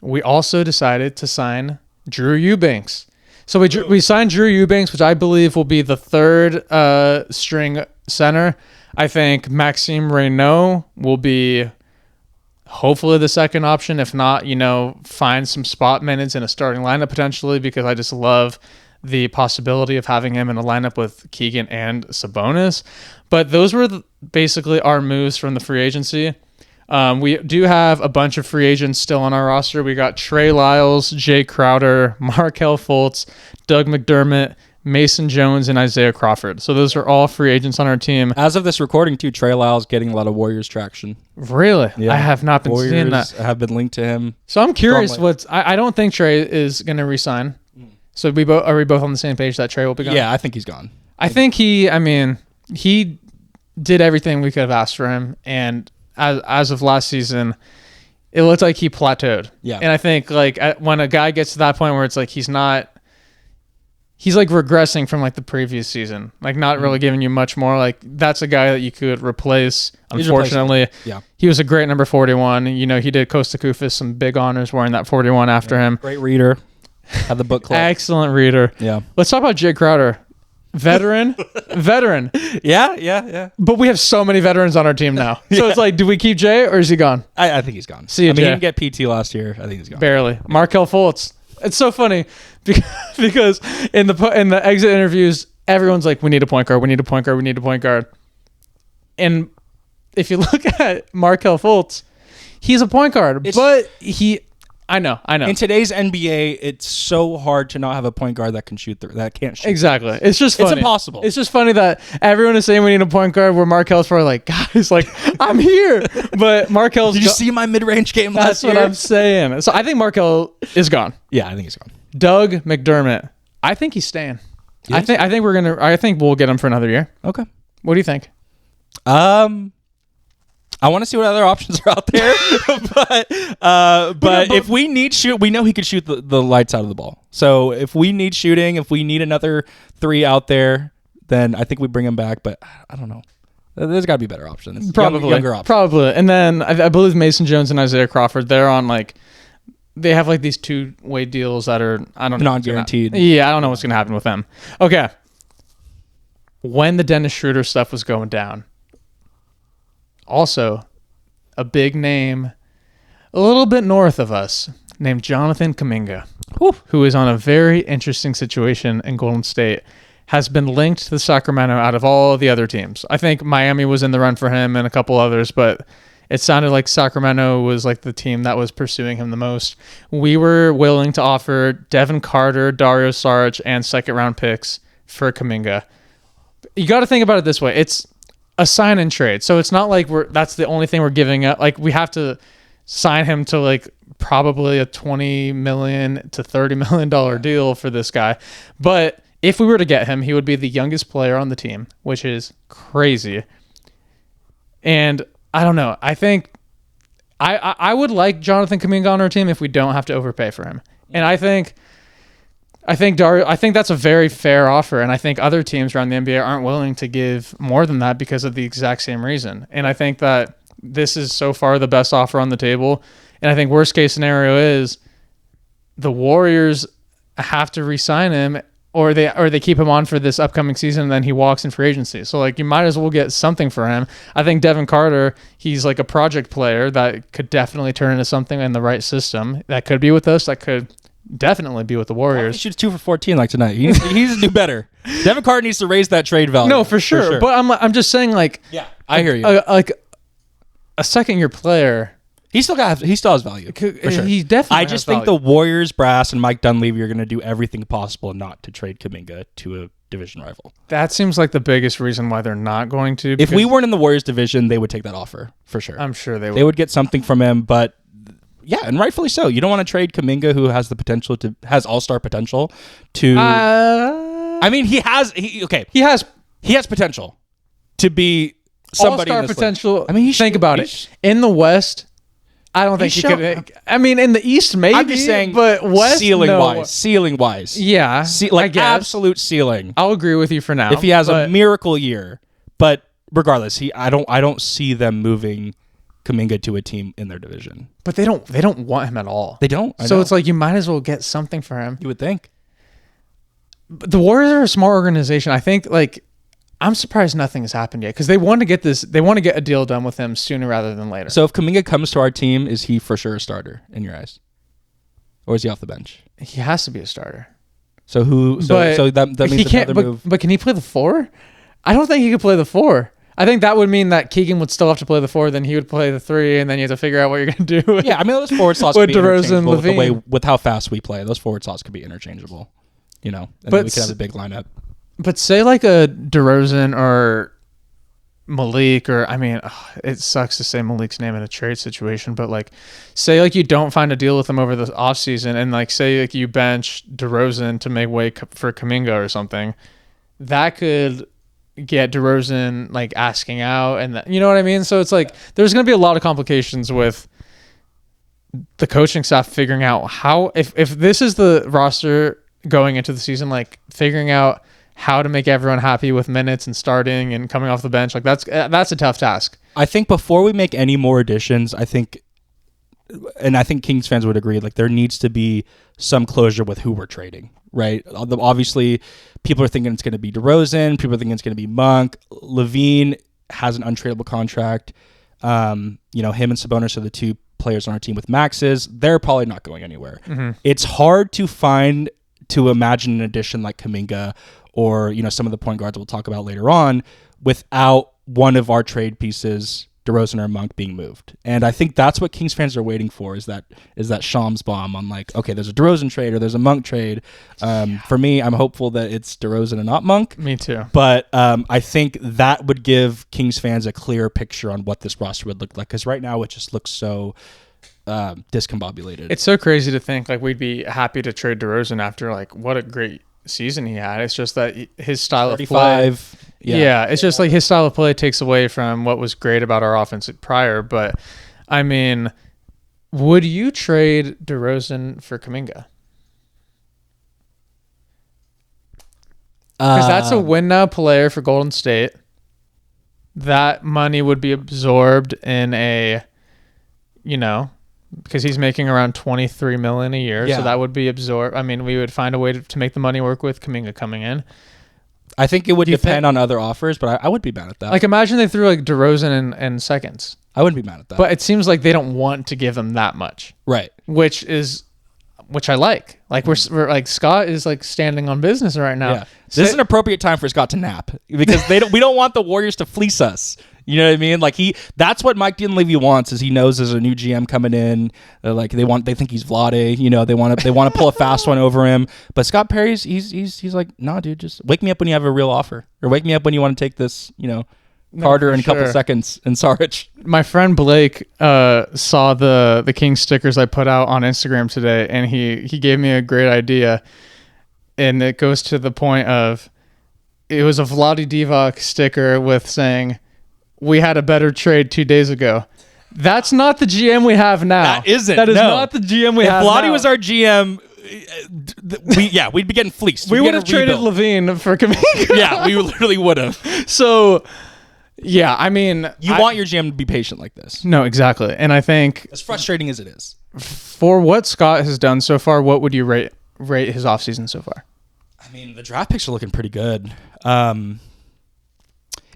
Speaker 1: we also decided to sign Drew Eubanks. So we signed Drew Eubanks, which I believe will be the third string center. I think Maxime Reynaud will be hopefully the second option. If not, find some spot minutes in a starting lineup potentially, because I just love the possibility of having him in a lineup with Keegan and Sabonis. But those were basically our moves from the free agency. We do have a bunch of free agents still on our roster. We got Trey Lyles, Jay Crowder, Markelle Fultz, Doug McDermott, Mason Jones, and Isaiah Crawford. So those are all free agents on our team.
Speaker 2: As of this recording, too, Trey Lyles getting a lot of Warriors traction.
Speaker 1: Really?
Speaker 2: Yeah.
Speaker 1: I have not been seeing that.
Speaker 2: Have been linked to him.
Speaker 1: So I'm curious. I don't think Trey is going to resign. So are we both on the same page that Trey will be gone?
Speaker 2: Yeah, I think he's gone.
Speaker 1: I think he did everything we could have asked for him, and as of last season, it looked like he plateaued.
Speaker 2: Yeah.
Speaker 1: And I think when a guy gets to that point where it's like he's like regressing from like the previous season, like not really giving you much more, like that's a guy that you could replace. Unfortunately, he was a great number 41. He did Costa Koufis some big honors wearing that 41 after him.
Speaker 2: Great reader. Had the book club.
Speaker 1: Excellent reader.
Speaker 2: Yeah.
Speaker 1: Let's talk about Jay Crowder. Veteran.
Speaker 2: Yeah.
Speaker 1: But we have so many veterans on our team now. So it's like, do we keep Jay or is he gone?
Speaker 2: I think he's gone.
Speaker 1: See you,
Speaker 2: Jay.
Speaker 1: Jay.
Speaker 2: He didn't get PT last year. I think he's gone.
Speaker 1: Barely. Markelle Fultz. It's so funny because in the exit interviews, everyone's like, we need a point guard. We need a point guard. We need a point guard. And if you look at Markelle Fultz, he's a point guard, I know.
Speaker 2: In today's NBA, it's so hard to not have a point guard that can shoot that can't shoot.
Speaker 1: Exactly. It's just funny.
Speaker 2: It's impossible.
Speaker 1: It's just funny that everyone is saying we need a point guard where Markel's for like, guys, like, I'm here. But Markel's...
Speaker 2: Did you see my mid-range game last year?
Speaker 1: That's what I'm saying. So I think Markelle is gone.
Speaker 2: Yeah, I think he's gone.
Speaker 1: Doug McDermott. I think he's staying.
Speaker 2: Yes?
Speaker 1: I think we'll get him for another year.
Speaker 2: Okay.
Speaker 1: What do you think?
Speaker 2: I want to see what other options are out there, but if we need shoot, we know he could shoot the lights out of the ball. So if we need shooting, if we need another three out there, then I think we bring him back. But I don't know. There's got to be better options.
Speaker 1: Probably.
Speaker 2: Younger options.
Speaker 1: Probably. And then I believe Mason Jones and Isaiah Crawford, they're on like, they have like these 2-way deals that are, I don't know.
Speaker 2: Non-guaranteed.
Speaker 1: Yeah, I don't know what's going to happen with them. Okay. When the Dennis Schröder stuff was going down, also a big name a little bit north of us named Jonathan Kuminga, who is on a very interesting situation in Golden State, has been linked to Sacramento out of all the other teams. I think Miami was in the run for him and a couple others, but it sounded like Sacramento was like the team that was pursuing him the most. We were willing to offer Devin Carter, Dario Saric, and second-round picks for Kuminga. You got to think about it this way. It's a sign and trade. So it's not like that's the only thing we're giving up. Like, we have to sign him to like probably a $20 million to $30 million deal for this guy. But if we were to get him, he would be the youngest player on the team, which is crazy. And I don't know. I think I would like Jonathan Kuminga on our team if we don't have to overpay for him. And I think that's a very fair offer, and I think other teams around the NBA aren't willing to give more than that because of the exact same reason. And I think that this is so far the best offer on the table. And I think worst case scenario is the Warriors have to re-sign him, or they keep him on for this upcoming season, and then he walks in free agency. So like, you might as well get something for him. I think Devin Carter, he's like a project player that could definitely turn into something in the right system. That could be with us. That could definitely be with the Warriors.
Speaker 2: He shoots 2 for 14 like tonight. He needs to do better. Devin Carter needs to raise that trade value.
Speaker 1: No, for sure. But I'm just saying, like,
Speaker 2: yeah, I hear you.
Speaker 1: Like a second-year player.
Speaker 2: He still has value. For sure.
Speaker 1: He definitely.
Speaker 2: I just think the Warriors brass and Mike Dunleavy are going to do everything possible not to trade Kuminga to a division rival.
Speaker 1: That seems like the biggest reason why they're not going to.
Speaker 2: If we weren't in the Warriors division, they would take that offer for sure.
Speaker 1: I'm sure they would.
Speaker 2: They would get something from him, but yeah, and rightfully so. You don't want to trade Kuminga, who has the potential has all-star potential to. I mean, he has potential to be somebody
Speaker 1: all-star
Speaker 2: in this
Speaker 1: potential.
Speaker 2: League. I mean,
Speaker 1: think about it. In the West, I don't think he could. I mean, in the East, maybe.
Speaker 2: I'm just saying,
Speaker 1: but West,
Speaker 2: ceiling wise,
Speaker 1: yeah,
Speaker 2: like absolute ceiling.
Speaker 1: I'll agree with you for now.
Speaker 2: If he has a miracle year, but regardless, I don't see them moving Kuminga to a team in their division.
Speaker 1: But they don't want him at all.
Speaker 2: They don't.
Speaker 1: So it's like, you might as well get something for him.
Speaker 2: You would think.
Speaker 1: But the Warriors are a smart organization. I think, like, I'm surprised nothing has happened yet, because they want to get a deal done with him sooner rather than later.
Speaker 2: So if Kuminga comes to our team, is he for sure a starter in your eyes? Or is he off the bench?
Speaker 1: He has to be a starter.
Speaker 2: So that means
Speaker 1: he can't,
Speaker 2: move.
Speaker 1: But can he play the 4? I don't think he could play the 4. I think that would mean that Keegan would still have to play the 4, then he would play the 3, and then you have to figure out what you're going to do.
Speaker 2: Yeah, I mean, those forward slots could be
Speaker 1: DeRozan,
Speaker 2: interchangeable with how fast we play. Those forward slots could be interchangeable, and then we could have a big lineup.
Speaker 1: But say like a DeRozan or Malik, or I mean, it sucks to say Malik's name in a trade situation, but like, say like you don't find a deal with him over the offseason, and like say like you bench DeRozan to make way for Kuminga or something, that could get DeRozan like asking out, and you know what I mean? So it's like, there's going to be a lot of complications with the coaching staff figuring out how, if this is the roster going into the season, like figuring out how to make everyone happy with minutes and starting and coming off the bench. Like that's a tough task.
Speaker 2: I think before we make any more additions, I think Kings fans would agree, like there needs to be some closure with who we're trading, right? Obviously, people are thinking it's going to be DeRozan. People are thinking it's going to be Monk. Levine has an untradeable contract. Him and Sabonis are the two players on our team with maxes. They're probably not going anywhere. Mm-hmm. It's hard to imagine an addition like Kuminga or some of the point guards we'll talk about later on without one of our trade pieces, DeRozan or Monk, being moved. And I think that's what Kings fans are waiting for, is that Shams bomb on like, okay, there's a DeRozan trade or there's a Monk trade. For me, I'm hopeful that it's DeRozan and not Monk.
Speaker 1: Me too.
Speaker 2: But I think that would give Kings fans a clear picture on what this roster would look like, because right now it just looks so discombobulated.
Speaker 1: It's so crazy to think like we'd be happy to trade DeRozan after like what a great season he had. It's just that his style of play, it's just like his style of play takes away from what was great about our offense prior. But I mean, would you trade DeRozan for Kuminga? Because that's a win now player for Golden State. that money would be absorbed in a, because he's making around 23 million a year,
Speaker 2: Yeah.
Speaker 1: so that would be absorbed. I mean, we would find a way to make the money work with Kuminga coming in.
Speaker 2: I think it would
Speaker 1: Do you
Speaker 2: depend
Speaker 1: think-
Speaker 2: on other offers, but I would be mad at that.
Speaker 1: Like, imagine they threw like DeRozan in seconds,
Speaker 2: I wouldn't be mad at that.
Speaker 1: but it seems like they don't want to give them that much,
Speaker 2: right.
Speaker 1: which I like. Like we're like Scott is like standing on business right now.
Speaker 2: Yeah. This is an appropriate time for Scott to nap because we don't want the Warriors to fleece us. You know what I mean? Like that's what Mike Dinwiddie wants, is he knows there's a new GM coming in. Like they think he's Vlade. They want to pull a fast one over him. But Scott Perry's he's like, nah, dude, just wake me up when you have a real offer, or wake me up when you want to take this. Carter in a couple seconds and Saric.
Speaker 1: My friend Blake saw the King stickers I put out on Instagram today, and he gave me a great idea. And it goes to the point of, it was a Vlade Divac sticker with saying, "We had a better trade 2 days ago." That's not the GM we have now.
Speaker 2: That isn't.
Speaker 1: That is
Speaker 2: no.
Speaker 1: not the GM we
Speaker 2: if
Speaker 1: have
Speaker 2: Vlade
Speaker 1: now.
Speaker 2: was our GM, we'd be getting fleeced.
Speaker 1: We
Speaker 2: We'd
Speaker 1: would
Speaker 2: get
Speaker 1: have
Speaker 2: a
Speaker 1: traded
Speaker 2: rebuild.
Speaker 1: Levine for Kuminga.
Speaker 2: Yeah, we literally would have.
Speaker 1: So, yeah, I mean,
Speaker 2: You want your GM to be patient like this.
Speaker 1: no, exactly. And I think
Speaker 2: As frustrating as it is.
Speaker 1: for what Scott has done so far, what would you rate his offseason so far?
Speaker 2: I mean, the draft picks are looking pretty good.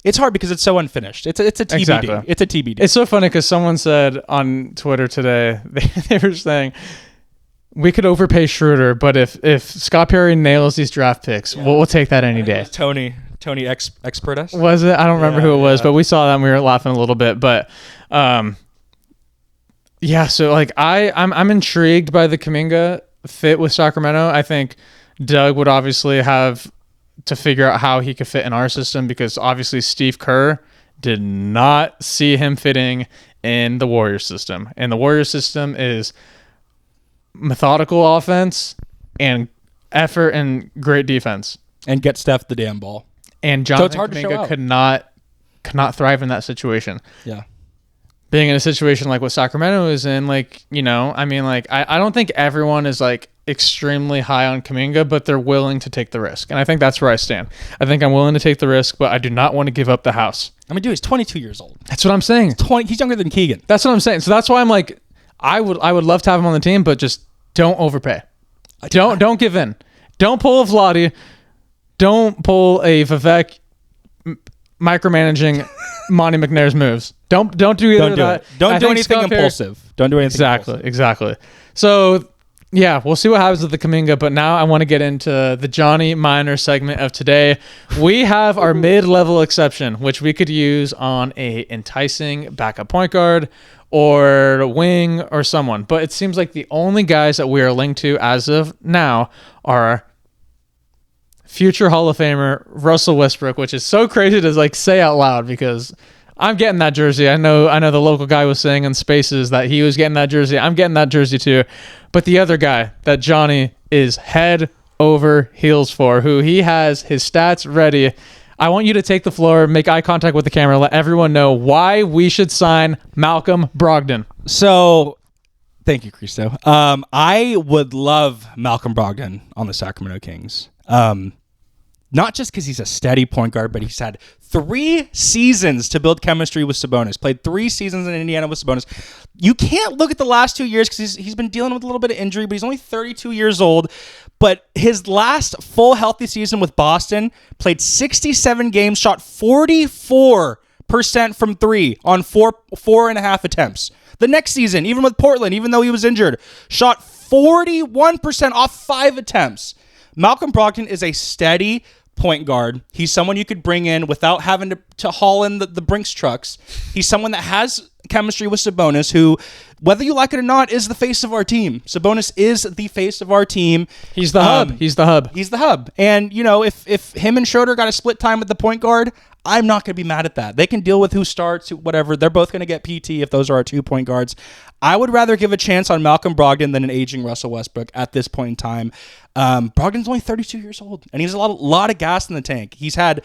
Speaker 2: It's hard because it's so unfinished. It's a TBD.
Speaker 1: Exactly.
Speaker 2: It's a TBD.
Speaker 1: It's so funny because someone said on Twitter today, they were saying, we could overpay Schröder, but if Scott Perry nails these draft picks, we'll take that any day.
Speaker 2: Tony Expert.
Speaker 1: Was it? I don't remember who it was,
Speaker 2: yeah.
Speaker 1: but we saw that and we were laughing a little bit. But yeah, so like I'm intrigued by the Kuminga fit with Sacramento. I think Doug would obviously have to figure out how he could fit in our system, because obviously Steve Kerr did not see him fitting in the Warriors system. And the Warriors system is methodical offense and effort and great defense.
Speaker 2: And get Steph the damn ball.
Speaker 1: And
Speaker 2: it's
Speaker 1: Jonathan
Speaker 2: hard to show
Speaker 1: Kuminga
Speaker 2: out.
Speaker 1: could not thrive in that situation.
Speaker 2: Yeah.
Speaker 1: Being in a situation like what Sacramento is in, like, I mean, like, I don't think everyone is like extremely high on Kuminga, but they're willing to take the risk. And I think that's where I stand. I think I'm willing to take the risk, but I do not want to give up the house.
Speaker 2: I mean, dude, he's 22 years old.
Speaker 1: That's what I'm saying.
Speaker 2: He's younger than Keegan.
Speaker 1: That's what I'm saying. So that's why I'm like, I would love to have him on the team, but just don't overpay. Don't give in. Don't pull a Vlade. Don't pull a Vivek micromanaging Monty McNair's moves. Don't do either of that.
Speaker 2: Don't do anything
Speaker 1: Scott Perry-
Speaker 2: impulsive. Don't do anything impulsive.
Speaker 1: Exactly. So, yeah, we'll see what happens with the Kuminga, but now I want to get into the Johnny Minor segment of today. We have our mid-level exception, which we could use on a enticing backup point guard or wing or someone. But it seems like the only guys that we are linked to as of now are future Hall of Famer Russell Westbrook, which is so crazy to like say out loud, because I'm getting that jersey. I know the local guy was saying in Spaces that he was getting that jersey. I'm getting that jersey too. But the other guy that Johnny is head over heels for, who he has his stats ready. I want you to take the floor, make eye contact with the camera, let everyone know why we should sign Malcolm Brogdon.
Speaker 2: So, thank you, Christo. I would love Malcolm Brogdon on the Sacramento Kings. Not just because he's a steady point guard, but he's had 3 seasons to build chemistry with Sabonis. Played 3 seasons in Indiana with Sabonis. You can't look at the last 2 years because he's been dealing with a little bit of injury, but he's only 32 years old. But his last full healthy season with Boston, played 67 games, shot 44% from 3 on 4.5 attempts. The next season, even with Portland, even though he was injured, shot 41% off 5 attempts. Malcolm Brogdon is a steady point guard. He's someone you could bring in without having to haul in the Brinks trucks. He's someone that has chemistry with Sabonis, who, whether you like it or not, is the face of our team. Sabonis is the face of our team.
Speaker 1: He's the hub. He's the hub.
Speaker 2: He's the hub. And, if him and Schröder got a split time at the point guard, I'm not going to be mad at that. They can deal with who starts, whatever. They're both going to get PT if those are our 2 point guards. I would rather give a chance on Malcolm Brogdon than an aging Russell Westbrook at this point in time. Brogdon's only 32 years old, and he has a lot of gas in the tank. He's had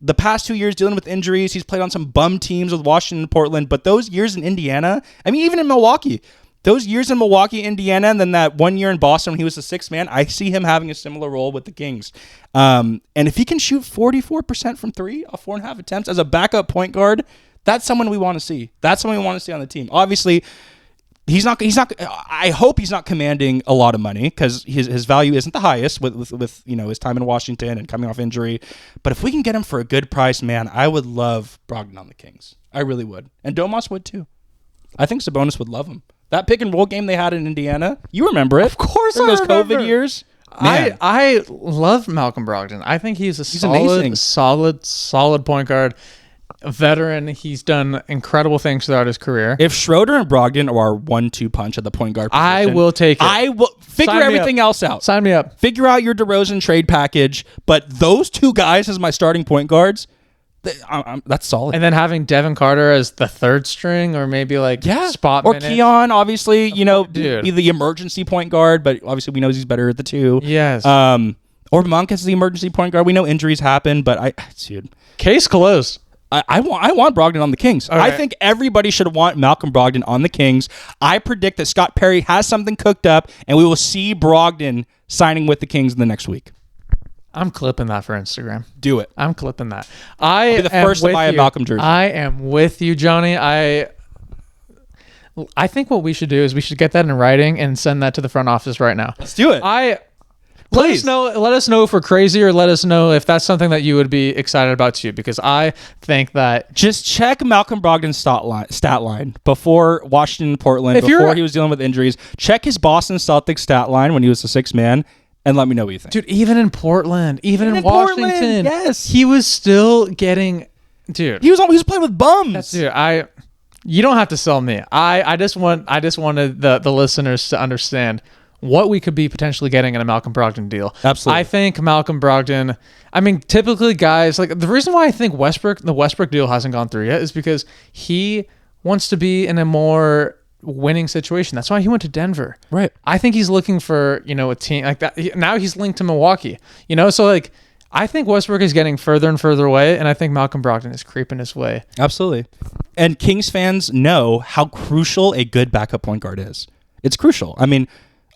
Speaker 2: the past 2 years dealing with injuries. He's played on some bum teams with Washington and Portland, but those years in Indiana, I mean, even in Milwaukee, Those years in Milwaukee, Indiana, and then that 1 year in Boston when he was the sixth man, I see him having a similar role with the Kings. And if he can shoot 44% from three off 4.5 attempts as a backup point guard, that's someone we want to see. That's someone we want to see on the team. Obviously, he's not. I hope he's not commanding a lot of money because his value isn't the highest with his time in Washington and coming off injury. But if we can get him for a good price, man, I would love Brogdon on the Kings. I really would, and Domas would too. I think Sabonis would love him. That pick and roll game they had in Indiana, you remember it?
Speaker 1: Of course,
Speaker 2: During those
Speaker 1: remember.
Speaker 2: COVID years.
Speaker 1: I love Malcolm Brogdon. I think he's
Speaker 2: amazing.
Speaker 1: solid point guard, a veteran. He's done incredible things throughout his career.
Speaker 2: If Schröder and Brogdon are 1-2 punch at the point guard position,
Speaker 1: I will take it.
Speaker 2: I will figure
Speaker 1: Sign me
Speaker 2: everything
Speaker 1: up.
Speaker 2: else out.
Speaker 1: Sign me up.
Speaker 2: Figure out your DeRozan trade package, but those two guys as my starting point guards, that's solid.
Speaker 1: And then having Devin Carter as the third string, or maybe like spot
Speaker 2: or
Speaker 1: minutes.
Speaker 2: Keon, obviously,
Speaker 1: Dude.
Speaker 2: be the emergency point guard, but obviously we know he's better at the two.
Speaker 1: Yes.
Speaker 2: Or Monk as the emergency point guard. We know injuries happen, but dude,
Speaker 1: Case closed.
Speaker 2: I want Brogdon on the Kings.
Speaker 1: Okay.
Speaker 2: I think everybody should want Malcolm Brogdon on the Kings. I predict that Scott Perry has something cooked up, and we will see Brogdon signing with the Kings in the next week.
Speaker 1: I'm clipping that for Instagram.
Speaker 2: Do it.
Speaker 1: I'm clipping that. I'll
Speaker 2: be the first to buy a Malcolm jersey.
Speaker 1: I am with you, Johnny. I think what we should do is we should get that in writing and send that to the front office right now.
Speaker 2: Let's do it.
Speaker 1: Let us know if we're crazy, or let us know if that's something that you would be excited about too, because I think that
Speaker 2: just check Malcolm Brogdon's stat line before Washington and Portland, before he was dealing with injuries. Check his Boston Celtics stat line when he was the sixth man, and let me know what you think.
Speaker 1: Dude, even in Portland, even in Washington,
Speaker 2: Portland, yes,
Speaker 1: he was still getting. Dude,
Speaker 2: he was playing with bums.
Speaker 1: Dude, you don't have to sell me. I just wanted the listeners to understand what we could be potentially getting in a Malcolm Brogdon deal.
Speaker 2: Absolutely.
Speaker 1: I think Malcolm Brogdon, typically guys, like the reason why I think the Westbrook deal hasn't gone through yet is because he wants to be in a more winning situation. That's why he went to Denver.
Speaker 2: Right.
Speaker 1: I think he's looking for, a team like that. Now he's linked to Milwaukee, so like, I think Westbrook is getting further and further away, and I think Malcolm Brogdon is creeping his way.
Speaker 2: Absolutely. And Kings fans know how crucial a good backup point guard is. It's crucial.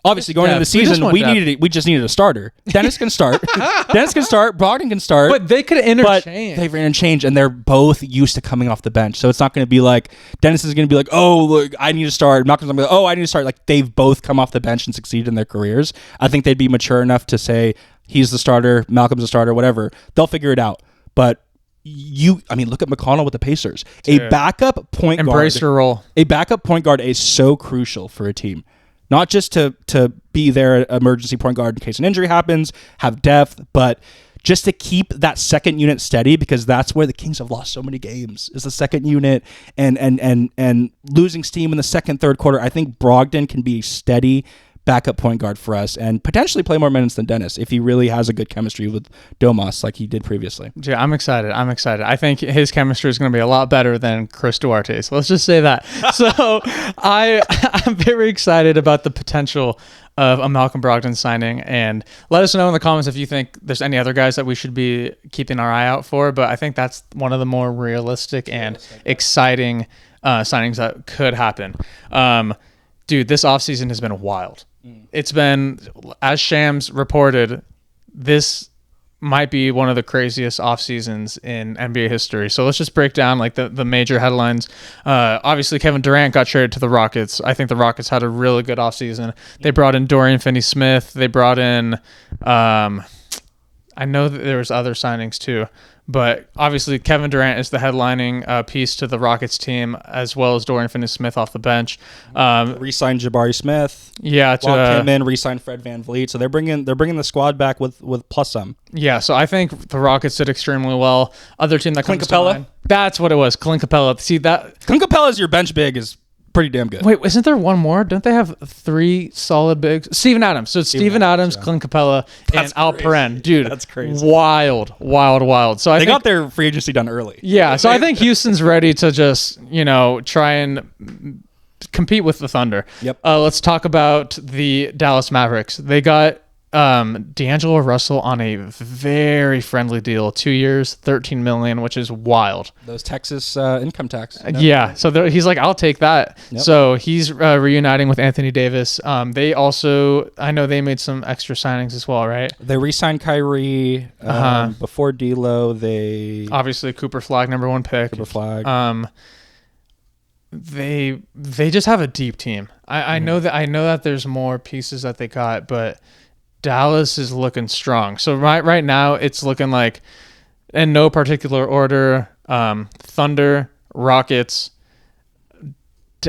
Speaker 2: Obviously, going into the season, we just needed a starter. Dennis can start. Brogdon can start.
Speaker 1: But they could interchange.
Speaker 2: They've interchanged, and they're both used to coming off the bench. So it's not going to be like Dennis is going to be like, oh, look, I need to start. Malcolm's going to be like, oh, I need to start. Like, they've both come off the bench and succeeded in their careers. I think they'd be mature enough to say he's the starter, Malcolm's the starter, whatever. They'll figure it out. But look at McConnell with the Pacers. Dude. A backup point guard.
Speaker 1: Embrace your role.
Speaker 2: A backup point guard is so crucial for a team. Not just to be their emergency point guard in case an injury happens, have depth, but just to keep that second unit steady, because that's where the Kings have lost so many games, is the second unit and losing steam in the second, third quarter. I think Brogdon can be steady backup point guard for us and potentially play more minutes than Dennis if he really has a good chemistry with Domas like he did previously.
Speaker 1: Yeah, I'm excited. I think his chemistry is going to be a lot better than Chris Duarte's. Let's just say that. So I'm very excited about the potential of a Malcolm Brogdon signing, and let us know in the comments if you think there's any other guys that we should be keeping our eye out for, but I think that's one of the more realistic and exciting signings that could happen. Dude, this offseason has been wild. It's been, as Shams reported, this might be one of the craziest off seasons in NBA history. So let's just break down like the major headlines. Obviously, Kevin Durant got traded to the Rockets. I think the Rockets had a really good off season. They brought in Dorian Finney-Smith. They brought in, I know that there was other signings too, but obviously Kevin Durant is the headlining piece to the Rockets team, as well as Dorian Finney-Smith off the bench.
Speaker 2: Re-signed Jabari Smith.
Speaker 1: Yeah,
Speaker 2: locked him in. Re-signed Fred VanVleet. So they're bringing the squad back with plus some.
Speaker 1: Yeah, so I think the Rockets did extremely well. Other team that comes to mind, that's what it was. Clint Capella. See that?
Speaker 2: Clint Capella as your bench big is pretty damn good.
Speaker 1: Wait, isn't there one more? Don't they have three solid bigs? Steven Adams. So Steven Adams, yeah. Clint Capella, and Alperen. Dude,
Speaker 2: that's crazy.
Speaker 1: Wild. So I think
Speaker 2: got their free agency done early.
Speaker 1: Yeah, so I think Houston's ready to just, try and compete with the Thunder.
Speaker 2: Yep.
Speaker 1: Let's talk about the Dallas Mavericks. They got D'Angelo Russell on a very friendly deal, 2 years, $13 million, which is wild.
Speaker 2: Those Texas income tax.
Speaker 1: Yeah, so he's like, I'll take that.
Speaker 2: Yep.
Speaker 1: So he's reuniting with Anthony Davis. They also, I know they made some extra signings as well, right?
Speaker 2: They re-signed Kyrie before D'Lo. They
Speaker 1: obviously Cooper Flag, number 1 pick.
Speaker 2: Cooper Flag.
Speaker 1: They just have a deep team. I know that there's more pieces that they got, but Dallas is looking strong. So right now it's looking like, in no particular order, Thunder, Rockets.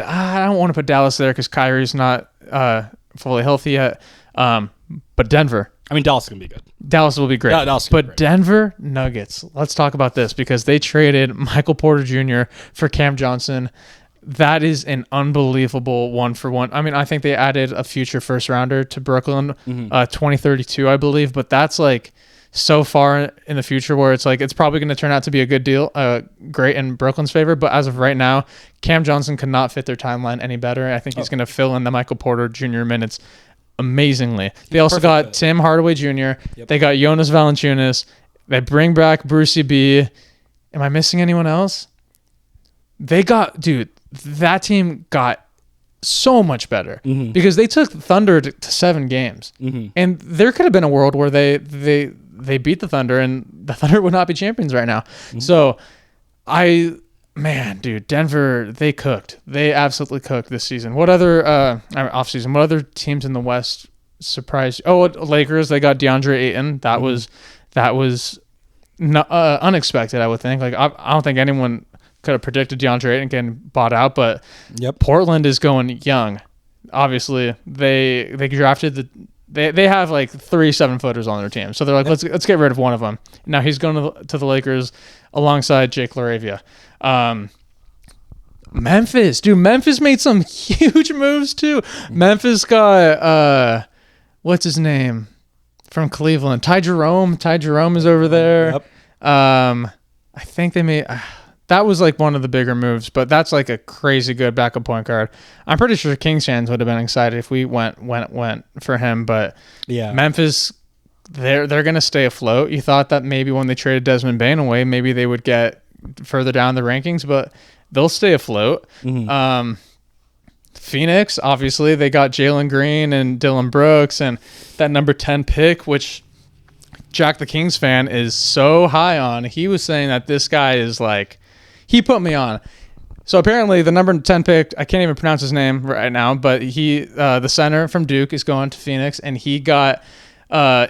Speaker 1: I don't want to put Dallas there because Kyrie's not fully healthy yet. But Denver.
Speaker 2: I mean, Dallas is going to be good.
Speaker 1: Dallas will be great.
Speaker 2: Dallas
Speaker 1: but great. Denver Nuggets. Let's talk about this because they traded Michael Porter Jr. for Cam Johnson. That is an unbelievable 1-for-1. I mean, I think they added a future first rounder to Brooklyn, 2032, I believe. But that's like so far in the future where it's like it's probably going to turn out to be a good deal, great in Brooklyn's favor. But as of right now, Cam Johnson could not fit their timeline any better. I think he's going to fill in the Michael Porter Jr. minutes amazingly. They also got fit. Tim Hardaway Jr. Yep. They got Jonas Valanciunas. They bring back Brucey B. Am I missing anyone else? That team got so much better because they took Thunder to 7 games. And there could have been a world where they beat the Thunder and the Thunder would not be champions right now. So Denver, they cooked. They absolutely cooked this season. What other offseason? What other teams in the West surprised you? Oh, Lakers, they got DeAndre Ayton. That was unexpected, I would think. Like I don't think anyone could have predicted DeAndre Ayton getting bought out, but Portland is going young. Obviously, they drafted they have like 3 7-footers on their team, so they're like, let's get rid of one of them. Now he's going to the Lakers alongside Jake LaRavia. Memphis made some huge moves too. Memphis got what's his name from Cleveland, Ty Jerome. Ty Jerome is over there. I think they made. That was like one of the bigger moves, but that's like a crazy good backup point guard. I'm pretty sure Kings fans would have been excited if we went for him, but yeah, Memphis, they're going to stay afloat. You thought that maybe when they traded Desmond Bane away, maybe they would get further down the rankings, but they'll stay afloat. Phoenix, obviously, they got Jalen Green and Dylan Brooks and that number 10 pick, which Jack the Kings fan is so high on. He was saying that this guy is like, he put me on. So apparently the number 10 pick, I can't even pronounce his name right now, but he, the center from Duke, is going to Phoenix, and he got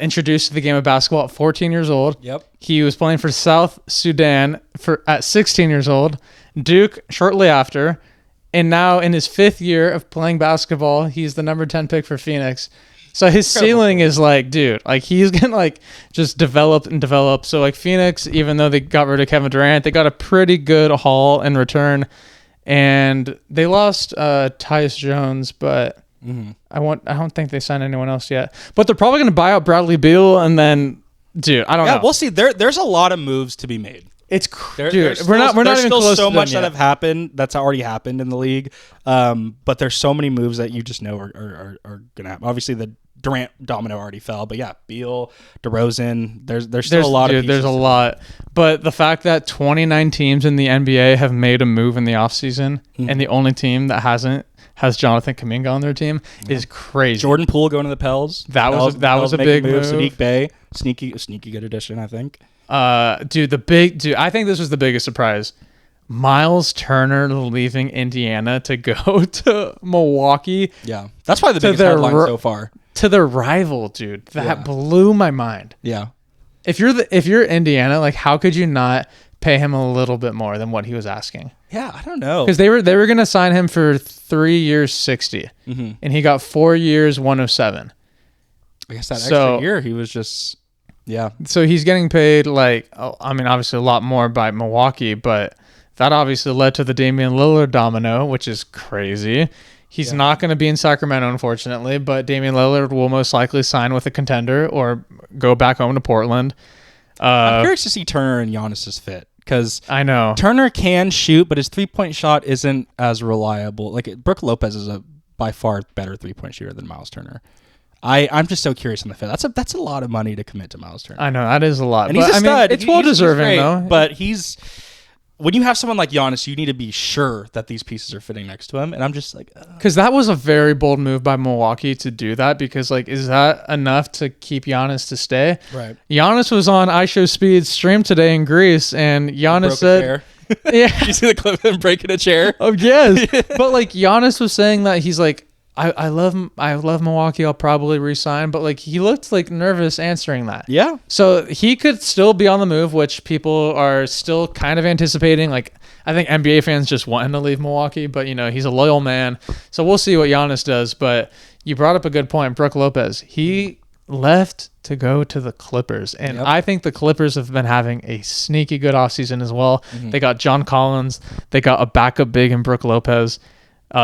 Speaker 1: introduced to the game of basketball at 14 years old. Yep. He was playing for South Sudan at 16 years old, Duke shortly after, and now in his 5th year of playing basketball, he's the number 10 pick for Phoenix. So his ceiling is like, dude, like he's going to like just develop and develop. So like Phoenix, even though they got rid of Kevin Durant, they got a pretty good haul in return. And they lost Tyus Jones, but I don't think they signed anyone else yet. But they're probably going to buy out Bradley Beal and then, dude, I don't know.
Speaker 2: Yeah, we'll see. There's a lot of moves to be made.
Speaker 1: It's dude. We're not even close.
Speaker 2: So much that have happened. That's already happened in the league. But there's so many moves that you just know are gonna happen. Obviously, the Durant domino already fell, but yeah, Beal, DeRozan. There's still a lot of pieces.
Speaker 1: There's a lot, but the fact that 29 teams in the NBA have made a move in the offseason, and the only team that hasn't has Jonathan Kuminga on their team is crazy.
Speaker 2: Jordan Poole going to the Pels.
Speaker 1: That was a big move.
Speaker 2: Sadiq Bey, sneaky good addition, I think.
Speaker 1: I think this was the biggest surprise. Miles Turner leaving Indiana to go to Milwaukee.
Speaker 2: Yeah, that's probably the biggest headline so far.
Speaker 1: To their rival, dude. That blew my mind.
Speaker 2: Yeah.
Speaker 1: If you're Indiana, like how could you not pay him a little bit more than what he was asking?
Speaker 2: Yeah, I don't know.
Speaker 1: Because they were going to sign him for 3 years, 60, and he got 4 years, 107.
Speaker 2: I guess that extra year he was just. Yeah.
Speaker 1: So he's getting paid obviously a lot more by Milwaukee, but that obviously led to the Damian Lillard domino, which is crazy. He's not going to be in Sacramento, unfortunately, but Damian Lillard will most likely sign with a contender or go back home to Portland.
Speaker 2: I'm curious to see Turner and Giannis's fit because
Speaker 1: I know
Speaker 2: Turner can shoot, but his 3-point shot isn't as reliable. Like Brook Lopez is a by far better 3-point shooter than Miles Turner. I'm just so curious on the fit. That's a lot of money to commit to Miles Turner.
Speaker 1: I know that is a lot,
Speaker 2: And
Speaker 1: but
Speaker 2: he's a stud.
Speaker 1: it's well deserving
Speaker 2: great,
Speaker 1: though.
Speaker 2: But when you have someone like Giannis, you need to be sure that these pieces are fitting next to him. And I'm just like,
Speaker 1: because that was a very bold move by Milwaukee to do that. Because like, is that enough to keep Giannis to stay?
Speaker 2: right.
Speaker 1: Giannis was on I Show Speed's stream today in Greece, and Giannis said, "Yeah,
Speaker 2: You see the clip of him breaking a chair?
Speaker 1: oh yes." But like Giannis was saying that he's like, I love Milwaukee. I'll probably resign, but like he looked like nervous answering that.
Speaker 2: Yeah.
Speaker 1: So he could still be on the move, which people are still kind of anticipating. Like I think NBA fans just want him to leave Milwaukee, but he's a loyal man. So we'll see what Giannis does. But you brought up a good point, Brook Lopez. He left to go to the Clippers, and I think the Clippers have been having a sneaky good offseason as well. They got John Collins. They got a backup big in Brook Lopez.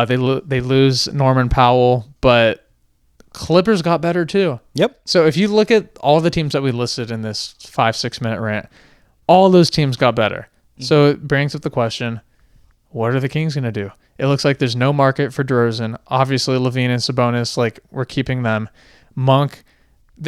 Speaker 1: They lose Norman Powell, but Clippers got better too.
Speaker 2: Yep.
Speaker 1: So if you look at all the teams that we listed in this 5-6 minute rant, all those teams got better. So it brings up the question, what are the Kings going to do? It looks like there's no market for DeRozan. Obviously, LaVine and Sabonis, like, we're keeping them. Monk,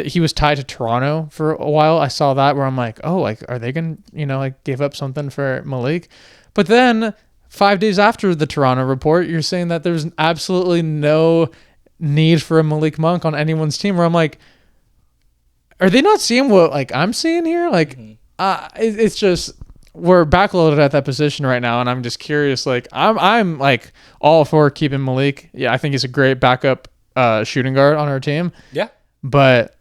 Speaker 1: he was tied to Toronto for a while. I saw that where I'm like, oh, like, are they going to, like, give up something for Malik? But then 5 days after the Toronto report, you're saying that there's absolutely no need for a Malik Monk on anyone's team, where I'm like, are they not seeing what like I'm seeing here? Like, it's just, we're backloaded at that position right now, and I'm just curious. Like, I'm like all for keeping Malik. Yeah, I think he's a great backup shooting guard on our team.
Speaker 2: Yeah.
Speaker 1: But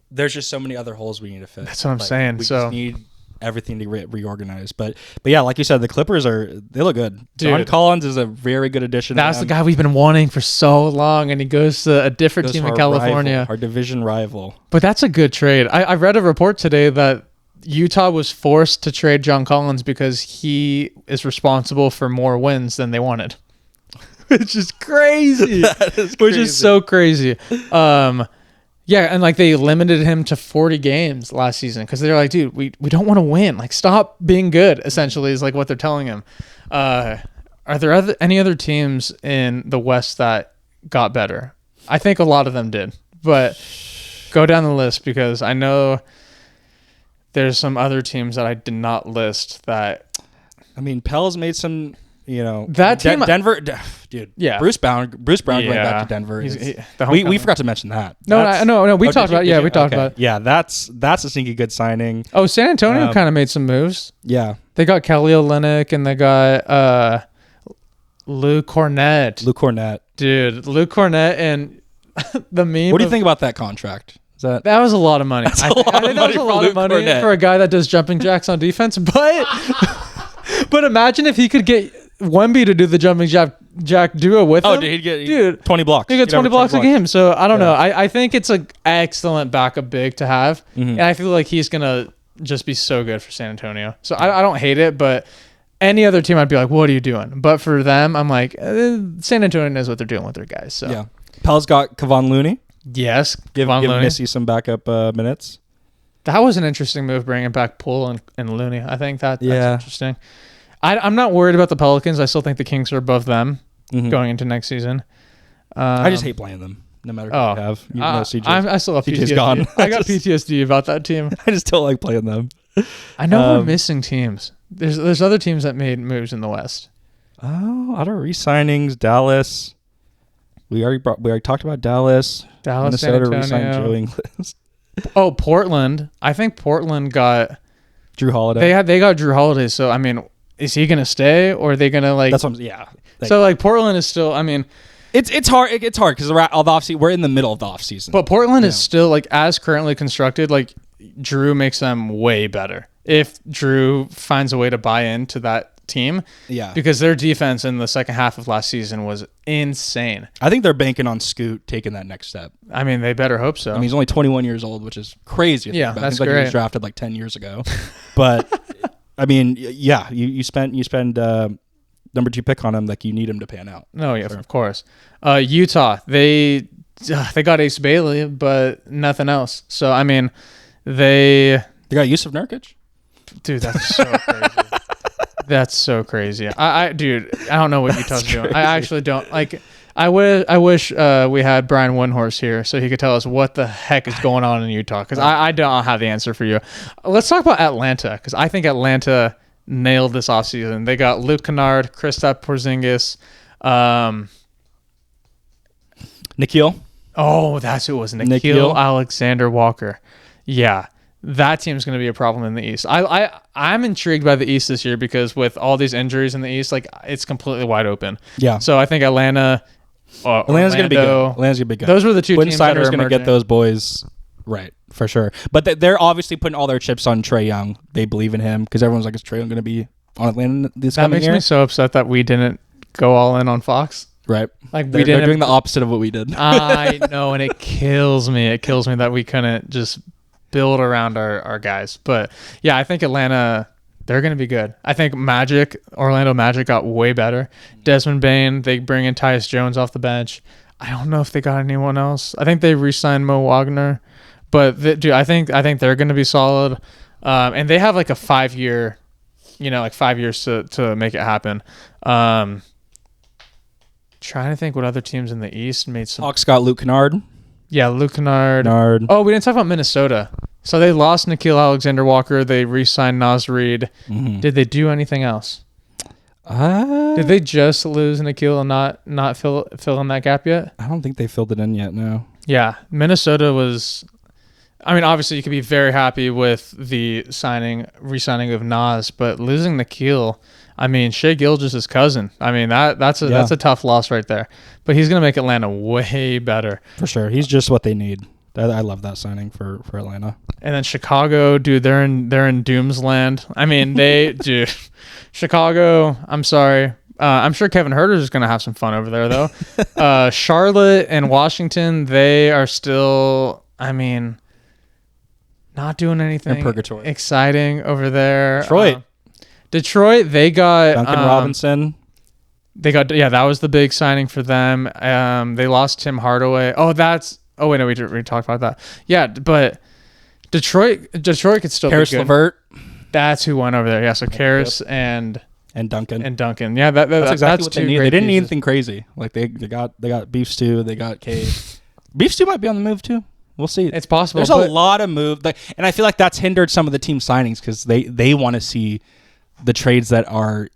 Speaker 2: There's just so many other holes we need to fit.
Speaker 1: that's what I'm saying.
Speaker 2: We
Speaker 1: So
Speaker 2: just need everything to reorganize. But yeah, like you said, the Clippers they look good. John
Speaker 1: Dude.
Speaker 2: Collins is a very good addition.
Speaker 1: that's the guy we've been wanting for so long, and he goes to a different team in California.
Speaker 2: Our division rival.
Speaker 1: But that's a good trade. I read a report today that Utah was forced to trade John Collins because he is responsible for more wins than they wanted. Which is crazy. Which is so crazy. Yeah, and like they limited him to 40 games last season because they're like, dude, we don't want to win. Like, stop being good, essentially, is like what they're telling him. Are there any other teams in the West that got better? I think a lot of them did. But go down the list, because I know there's some other teams that I did not list that.
Speaker 2: I mean, Pels made some,
Speaker 1: that team,
Speaker 2: Denver, dude.
Speaker 1: Yeah.
Speaker 2: Bruce Brown going back to Denver. We forgot to mention that.
Speaker 1: No. We talked about it. Yeah, we talked about it.
Speaker 2: Yeah, that's a sneaky good signing.
Speaker 1: Oh, San Antonio kind of made some moves.
Speaker 2: Yeah.
Speaker 1: They got Kelly Olynyk, and they got Lou Cornette. Dude, Lou Cornette, and the meme.
Speaker 2: What do you think about that contract?
Speaker 1: That was a lot of money. I think that was a lot of money for a guy that does jumping jacks on defense. But imagine if he could get Wemby to do the jumping jack duo with him.
Speaker 2: Oh, he'd get 20 blocks.
Speaker 1: He'd get 20 blocks a game. So I don't know. I think it's an excellent backup big to have. And I feel like he's going to just be so good for San Antonio. So I don't hate it, but any other team I'd be like, what are you doing? But for them, I'm like, San Antonio knows what they're doing with their guys. So
Speaker 2: yeah. Pels got Kevon Looney.
Speaker 1: Yes,
Speaker 2: Give Missy some backup minutes.
Speaker 1: That was an interesting move, bringing back Poole and Looney. I think that's interesting. I'm not worried about the Pelicans. I still think the Kings are above them going into next season.
Speaker 2: I just hate playing them, no matter who I have. CJ.
Speaker 1: I still have
Speaker 2: CJ's
Speaker 1: PTSD.
Speaker 2: gone.
Speaker 1: I got PTSD about that team.
Speaker 2: I just don't like playing them.
Speaker 1: I know we're missing teams. There's other teams that made moves in the West.
Speaker 2: Oh, out of re-signings, Dallas. We already talked about Dallas.
Speaker 1: Minnesota
Speaker 2: re-signed Joe Ingles.
Speaker 1: Oh, Portland. I think Portland got
Speaker 2: Drew Holiday.
Speaker 1: They got Drew Holiday. So I mean, is he gonna stay, or are they gonna like?
Speaker 2: That's what yeah.
Speaker 1: So like Portland is still. I mean,
Speaker 2: it's hard. It's hard because we're in the middle of the off season.
Speaker 1: But Portland is still like, as currently constructed. Like, Drew makes them way better if Drew finds a way to buy into that team.
Speaker 2: Yeah.
Speaker 1: Because their defense in the second half of last season was insane.
Speaker 2: I think they're banking on Scoot taking that next step.
Speaker 1: I mean, they better hope so.
Speaker 2: I mean, he's only 21 years old, which is crazy.
Speaker 1: Yeah, that's
Speaker 2: great.
Speaker 1: great.
Speaker 2: Like he was drafted like 10 years ago. But I mean, yeah, you spend number 2 pick on him, like you need him to pan out.
Speaker 1: No, yeah, of course. Utah, they got Ace Bailey, but nothing else. So I mean, they
Speaker 2: got Yusuf Nurkic.
Speaker 1: Dude, that's so crazy. That's so crazy. Dude, I don't know what Utah's doing. I actually don't. Like, I wish we had Brian Windhorst here so he could tell us what the heck is going on in Utah, because I don't have the answer for you. Let's talk about Atlanta, because I think Atlanta nailed this offseason. They got Luke Kennard, Kristaps Porzingis,
Speaker 2: Nikhil.
Speaker 1: Oh, that's who it was. Nikhil Alexander Walker. Yeah, that team's going to be a problem in the East. I'm intrigued by the East this year because with all these injuries in the East, like it's completely wide open.
Speaker 2: Yeah.
Speaker 1: So I think Atlanta's
Speaker 2: going to be good. Atlanta's going to be good.
Speaker 1: Those were the two teams that are
Speaker 2: going to get those boys right, for sure. But they're obviously putting all their chips on Trae Young. They believe in him because everyone's like, is Trae Young going to be on Atlanta this coming year?
Speaker 1: That makes me so upset that we didn't go all in on Fox.
Speaker 2: Right.
Speaker 1: Like
Speaker 2: they're doing the opposite of what we did.
Speaker 1: I know, and it kills me. It kills me that we couldn't just build around our guys. But yeah, I think Atlanta, they're going to be good. I think Orlando Magic got way better. Desmond Bane, they bring in Tyus Jones off the bench. I don't know if they got anyone else. I think they re-signed Mo Wagner. But dude, I think they're going to be solid. And they have like a 5-year, 5 years to make it happen. Trying to think what other teams in the East made some.
Speaker 2: Hawks got Luke Kennard.
Speaker 1: Yeah, Luke Kennard. Oh, we didn't talk about Minnesota. So they lost Nikhil Alexander Walker. They re-signed Naz Reid. Mm-hmm. Did they do anything else? Did they just lose Nikhil and not fill in that gap yet?
Speaker 2: I don't think they filled it in yet, no.
Speaker 1: Yeah, Minnesota was... I mean, obviously, you could be very happy with the re-signing of Naz, but losing Nikhil... I mean, Shai Gilgeous' cousin. I mean, that's a tough loss right there. But he's going to make Atlanta way better.
Speaker 2: For sure. He's just what they need. I love that signing for Atlanta.
Speaker 1: And then Chicago, dude, they're in Doom's land. I mean, dude, Chicago, I'm sorry. I'm sure Kevin Huerter is going to have some fun over there, though. Charlotte and Washington, they are still, I mean, not doing anything
Speaker 2: in purgatory.
Speaker 1: Exciting over there.
Speaker 2: Detroit,
Speaker 1: they got
Speaker 2: Duncan Robinson.
Speaker 1: That was the big signing for them. They lost Tim Hardaway. We talked about that. Yeah, but Detroit could still
Speaker 2: Karis
Speaker 1: be good.
Speaker 2: LeVert.
Speaker 1: That's who went over there. Yeah, so Karis and
Speaker 2: Duncan.
Speaker 1: Yeah, that's
Speaker 2: exactly what they need. They didn't need
Speaker 1: pieces.
Speaker 2: anything crazy. Like they got Beef Stew. They got Cade. Beef Stew might be on the move too. We'll see.
Speaker 1: It's possible.
Speaker 2: There's a lot of move, and I feel like that's hindered some of the team signings because they want to see the trades that are,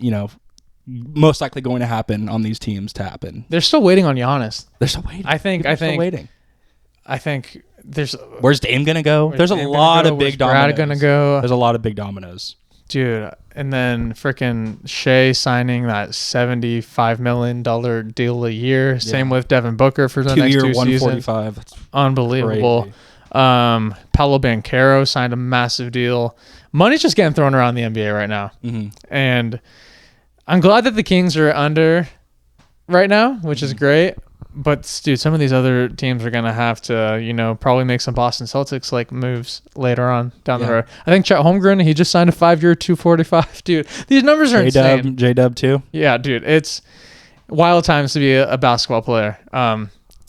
Speaker 2: most likely going to happen on these teams to happen.
Speaker 1: They're still waiting on Giannis.
Speaker 2: They're still waiting.
Speaker 1: I think
Speaker 2: still waiting.
Speaker 1: I think there's.
Speaker 2: Where's Dame gonna go? There's a lot of big dominoes.
Speaker 1: Brad gonna go?
Speaker 2: There's a lot of big dominoes,
Speaker 1: dude. And then freaking Shea signing that $75 million deal a year. Yeah. Same with Devin Booker for the next 2 seasons.
Speaker 2: $145. That's
Speaker 1: unbelievable.
Speaker 2: Crazy.
Speaker 1: Paolo Banchero signed a massive deal. Money's just getting thrown around the NBA right now. Mm-hmm. And I'm glad that the Kings are under right now, which is great. But, dude, some of these other teams are going to have to, probably make some Boston Celtics like moves later on down the road. I think Chet Holmgren, he just signed a 5-year $245. Dude, these numbers are insane.
Speaker 2: J-Dub too?
Speaker 1: Yeah, dude. It's wild times to be a basketball player.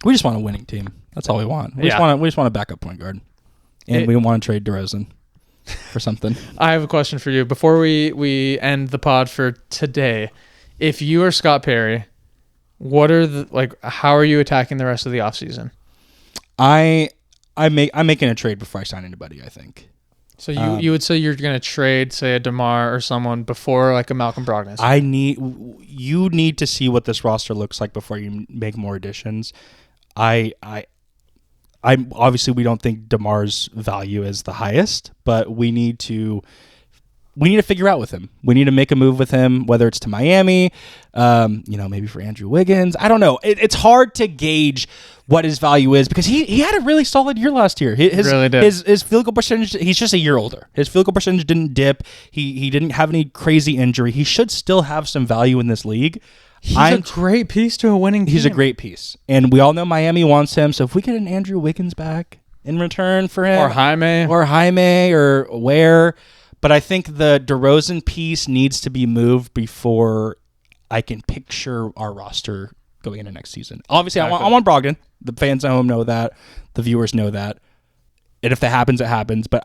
Speaker 2: We just want a winning team. That's all we want. We just want a backup point guard. And we want to trade DeRozan for something.
Speaker 1: I have a question for you. Before we end the pod for today, if you are Scott Perry, how are you attacking the rest of the offseason?
Speaker 2: I'm making a trade before I sign anybody, I think.
Speaker 1: So you would say you're going to trade, say, a DeMar or someone before like a Malcolm Brogdon?
Speaker 2: You need to see what this roster looks like before you make more additions. I obviously we don't think DeMar's value is the highest, but we need to figure out with him. We need to make a move with him, whether it's to Miami, maybe for Andrew Wiggins. I don't know. It's hard to gauge what his value is because he had a really solid year last year. His field goal percentage, he's just a year older. His field goal percentage didn't dip. He didn't have any crazy injury. He should still have some value in this league.
Speaker 1: He's a great piece to a winning team.
Speaker 2: He's a great piece. And we all know Miami wants him. So if we get an Andrew Wiggins back in return for him.
Speaker 1: Or
Speaker 2: Jaime or Ware. But I think the DeRozan piece needs to be moved before I can picture our roster going into next season. Obviously, I want Brogdon. The fans at home know that. The viewers know that. And if that happens, it happens. But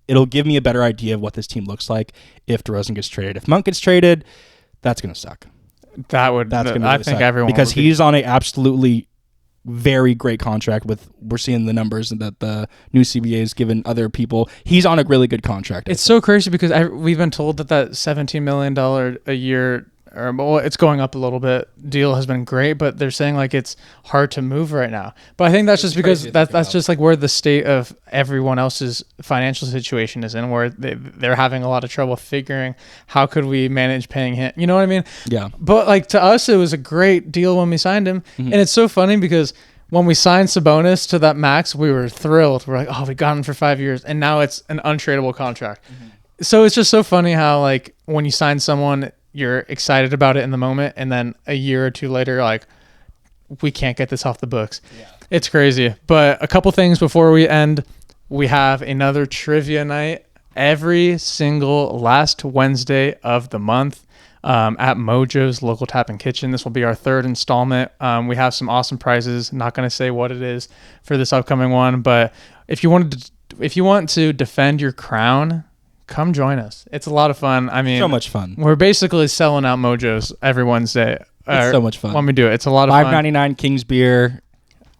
Speaker 2: it'll give me a better idea of what this team looks like if DeRozan gets traded. If Monk gets traded, that's going to suck.
Speaker 1: That's going to be I think everyone
Speaker 2: because he's on a absolutely very great contract with. We're seeing the numbers that the new CBA has given other people. He's on a really good contract.
Speaker 1: It's so crazy because we've been told that $17 million a year, or well, it's going up a little bit, deal has been great, but they're saying like it's hard to move right now. But I think that's just because that's just like where the state of everyone else's financial situation is in, where they're having a lot of trouble figuring how could we manage paying him. You know what I mean?
Speaker 2: Yeah.
Speaker 1: But like to us, it was a great deal when we signed him, and it's so funny because when we signed Sabonis to that max, we were thrilled. We're like, oh, we got him for 5 years, and now it's an untradeable contract. So it's just so funny how like when you sign someone, you're excited about it in the moment, and then a year or two later, like, we can't get this off the books. Yeah. It's crazy. But a couple things before we end. We have another trivia night every single last Wednesday of the month at Mojo's Local Tap and Kitchen. This will be our third installment. We have some awesome prizes. Not going to say what it is for this upcoming one, but if you want to defend your crown, come join us. It's a lot of fun. I mean,
Speaker 2: so much fun.
Speaker 1: We're basically selling out Mojo's every Wednesday.
Speaker 2: It's so much fun.
Speaker 1: When we do it, it's a lot of fun.
Speaker 2: $5.99 King's beer,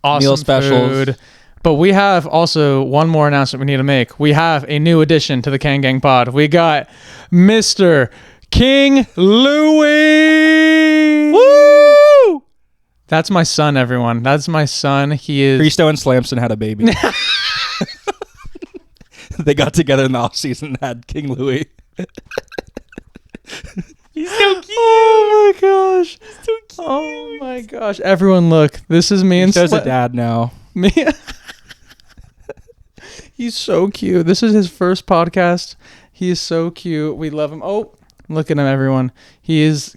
Speaker 1: awesome
Speaker 2: meal specials.
Speaker 1: Food. But we have also one more announcement we need to make. We have a new addition to the Can Gang Pod. We got Mr. King Louie.
Speaker 2: Woo!
Speaker 1: That's my son, everyone. That's my son. He is.
Speaker 2: Christo and Slamson had a baby. They got together in the off season and had King Louie.
Speaker 1: He's so cute. Oh my gosh. He's so cute. Oh my gosh. Everyone look. This is me and
Speaker 2: There's a dad now.
Speaker 1: Me. He's so cute. This is his first podcast. He is so cute. We love him. Oh, look at him, everyone. He is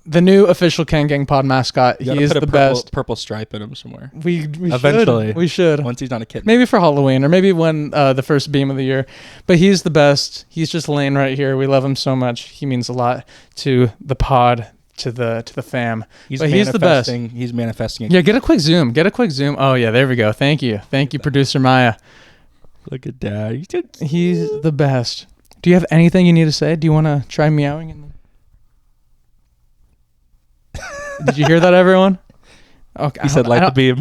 Speaker 1: the new official Can Gang Pod mascot. He is the best.
Speaker 2: Purple stripe in him somewhere.
Speaker 1: We
Speaker 2: eventually
Speaker 1: we should
Speaker 2: once he's not a kid.
Speaker 1: Maybe for Halloween or maybe when the first beam of the year. But he's the best. He's just laying right here. We love him so much. He means a lot to the pod, to the fam. He's the best.
Speaker 2: He's manifesting.
Speaker 1: Yeah, get a quick zoom. Oh yeah, there we go. Thank you, producer Maya.
Speaker 2: Look at Dad.
Speaker 1: He's the best. Do you have anything you need to say? Do you want to try meowing? Did you hear that, everyone?
Speaker 2: Okay, he said light the beam.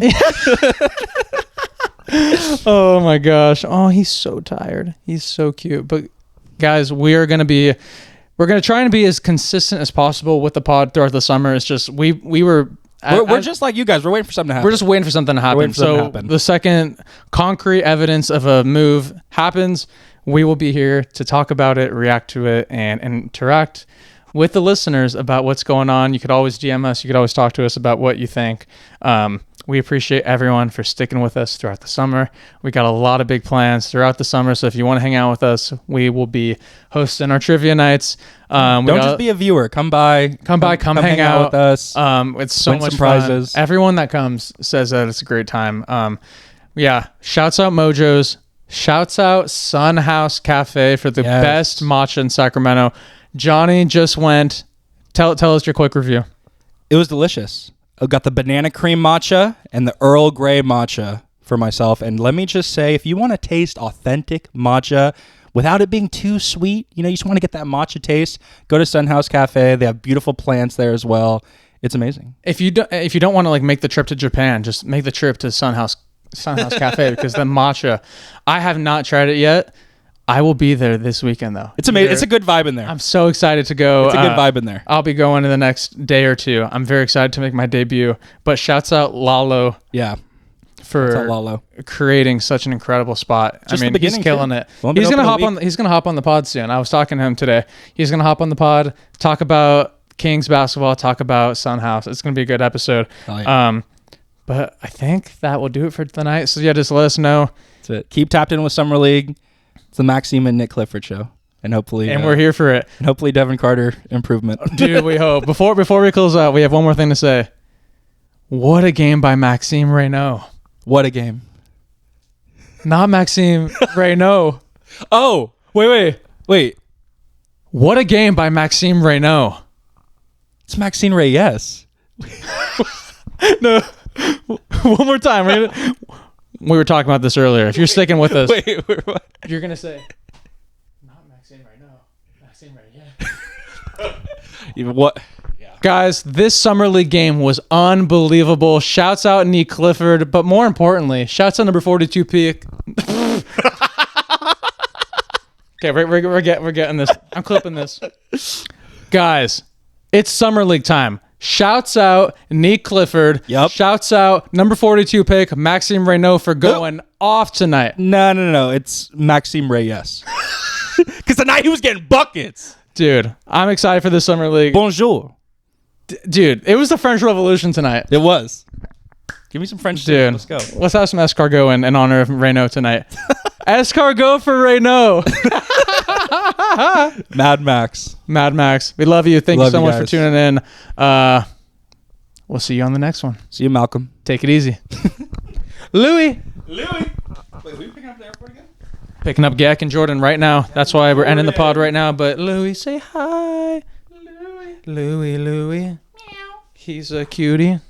Speaker 1: Oh my gosh. Oh, he's so tired. He's so cute. But guys, we're going to try and be as consistent as possible with the pod throughout the summer. It's just we're
Speaker 2: just like you guys. We're waiting for something to happen.
Speaker 1: We're just waiting for something to happen. The second concrete evidence of a move happens, we will be here to talk about it, react to it, and interact with the listeners about what's going on. You could always DM us. You could always talk to us about what you think. We appreciate everyone for sticking with us throughout the summer. We got a lot of big plans throughout the summer, so if you want to hang out with us, we will be hosting our trivia nights.
Speaker 2: Don't just be a viewer. Come hang out with us.
Speaker 1: It's so much
Speaker 2: prizes.
Speaker 1: Fun. Everyone that comes says that it's a great time. Yeah, shouts out Mojo's. Shouts out Sun House Cafe for the best matcha in Sacramento. Johnny just went. Tell us your quick review.
Speaker 2: It was delicious. I got the banana cream matcha and the Earl Grey matcha for myself. And let me just say, if you want to taste authentic matcha without it being too sweet, you just want to get that matcha taste, go to Sun House Cafe. They have beautiful plants there as well. It's amazing.
Speaker 1: If you don't want to like make the trip to Japan, just make the trip to Sun House Cafe because the matcha, I have not tried it yet. I will be there this weekend though.
Speaker 2: It's amazing. It's a good vibe in there.
Speaker 1: I'm so excited to go.
Speaker 2: It's a good vibe in there.
Speaker 1: I'll be going in the next day or two. I'm very excited to make my debut. But shouts out Lalo.
Speaker 2: Yeah.
Speaker 1: For
Speaker 2: Lalo
Speaker 1: creating such an incredible spot.
Speaker 2: Just he's
Speaker 1: killing it. He's gonna hop on the pod soon. I was talking to him today. He's gonna hop on the pod, talk about Kings basketball, talk about Sun House. It's gonna be a good episode.
Speaker 2: Oh, yeah.
Speaker 1: But I think that will do it for tonight. So yeah, just let us know.
Speaker 2: That's it. Keep tapped in with Summer League. It's the Maxime and Nick Clifford show, and hopefully,
Speaker 1: we're here for it.
Speaker 2: And hopefully, Devin Carter improvement.
Speaker 1: Dude, we hope. Before we close out, we have one more thing to say. What a game by Maxime Reynaud.
Speaker 2: What a game.
Speaker 1: Not Maxime Reynaud.
Speaker 2: Oh, wait.
Speaker 1: What a game by Maxime Reynaud.
Speaker 2: It's Maxime Reyes.
Speaker 1: No. One more time. We were talking about this earlier. If you're sticking with us, you're going to say, not Maxime Reynaud. Maxime Reyes.
Speaker 2: Even what? Yeah.
Speaker 1: Guys, this Summer League game was unbelievable. Shouts out Nick Clifford, but more importantly, shouts out number 42 pick. Okay, we're getting this. I'm clipping this. Guys, it's Summer League time. Shouts out Nick Clifford.
Speaker 2: Yep.
Speaker 1: Shouts out number 42 pick, Maxime Reynaud, for going off tonight.
Speaker 2: No. It's Maxime Reyes. Because tonight he was getting buckets.
Speaker 1: Dude, I'm excited for this Summer League.
Speaker 2: Bonjour.
Speaker 1: Dude, it was the French Revolution tonight.
Speaker 2: It was. Give me some French.
Speaker 1: Dude,
Speaker 2: Let's go.
Speaker 1: Let's have some escargot in honor of Reynaud tonight. Escargot for Reynaud.
Speaker 2: Mad Max.
Speaker 1: Mad Max. We love you. Thank you
Speaker 2: Love
Speaker 1: so
Speaker 2: you
Speaker 1: much for
Speaker 2: guys.
Speaker 1: tuning in. We'll see you on the next one.
Speaker 2: See you, Malcolm.
Speaker 1: Take it easy. Louis.
Speaker 2: Wait, who are you picking up the airport again?
Speaker 1: Picking up Gak and Jordan right now. That's why we're ending the pod right now. But Louis, say hi. Louis. Meow. He's a cutie.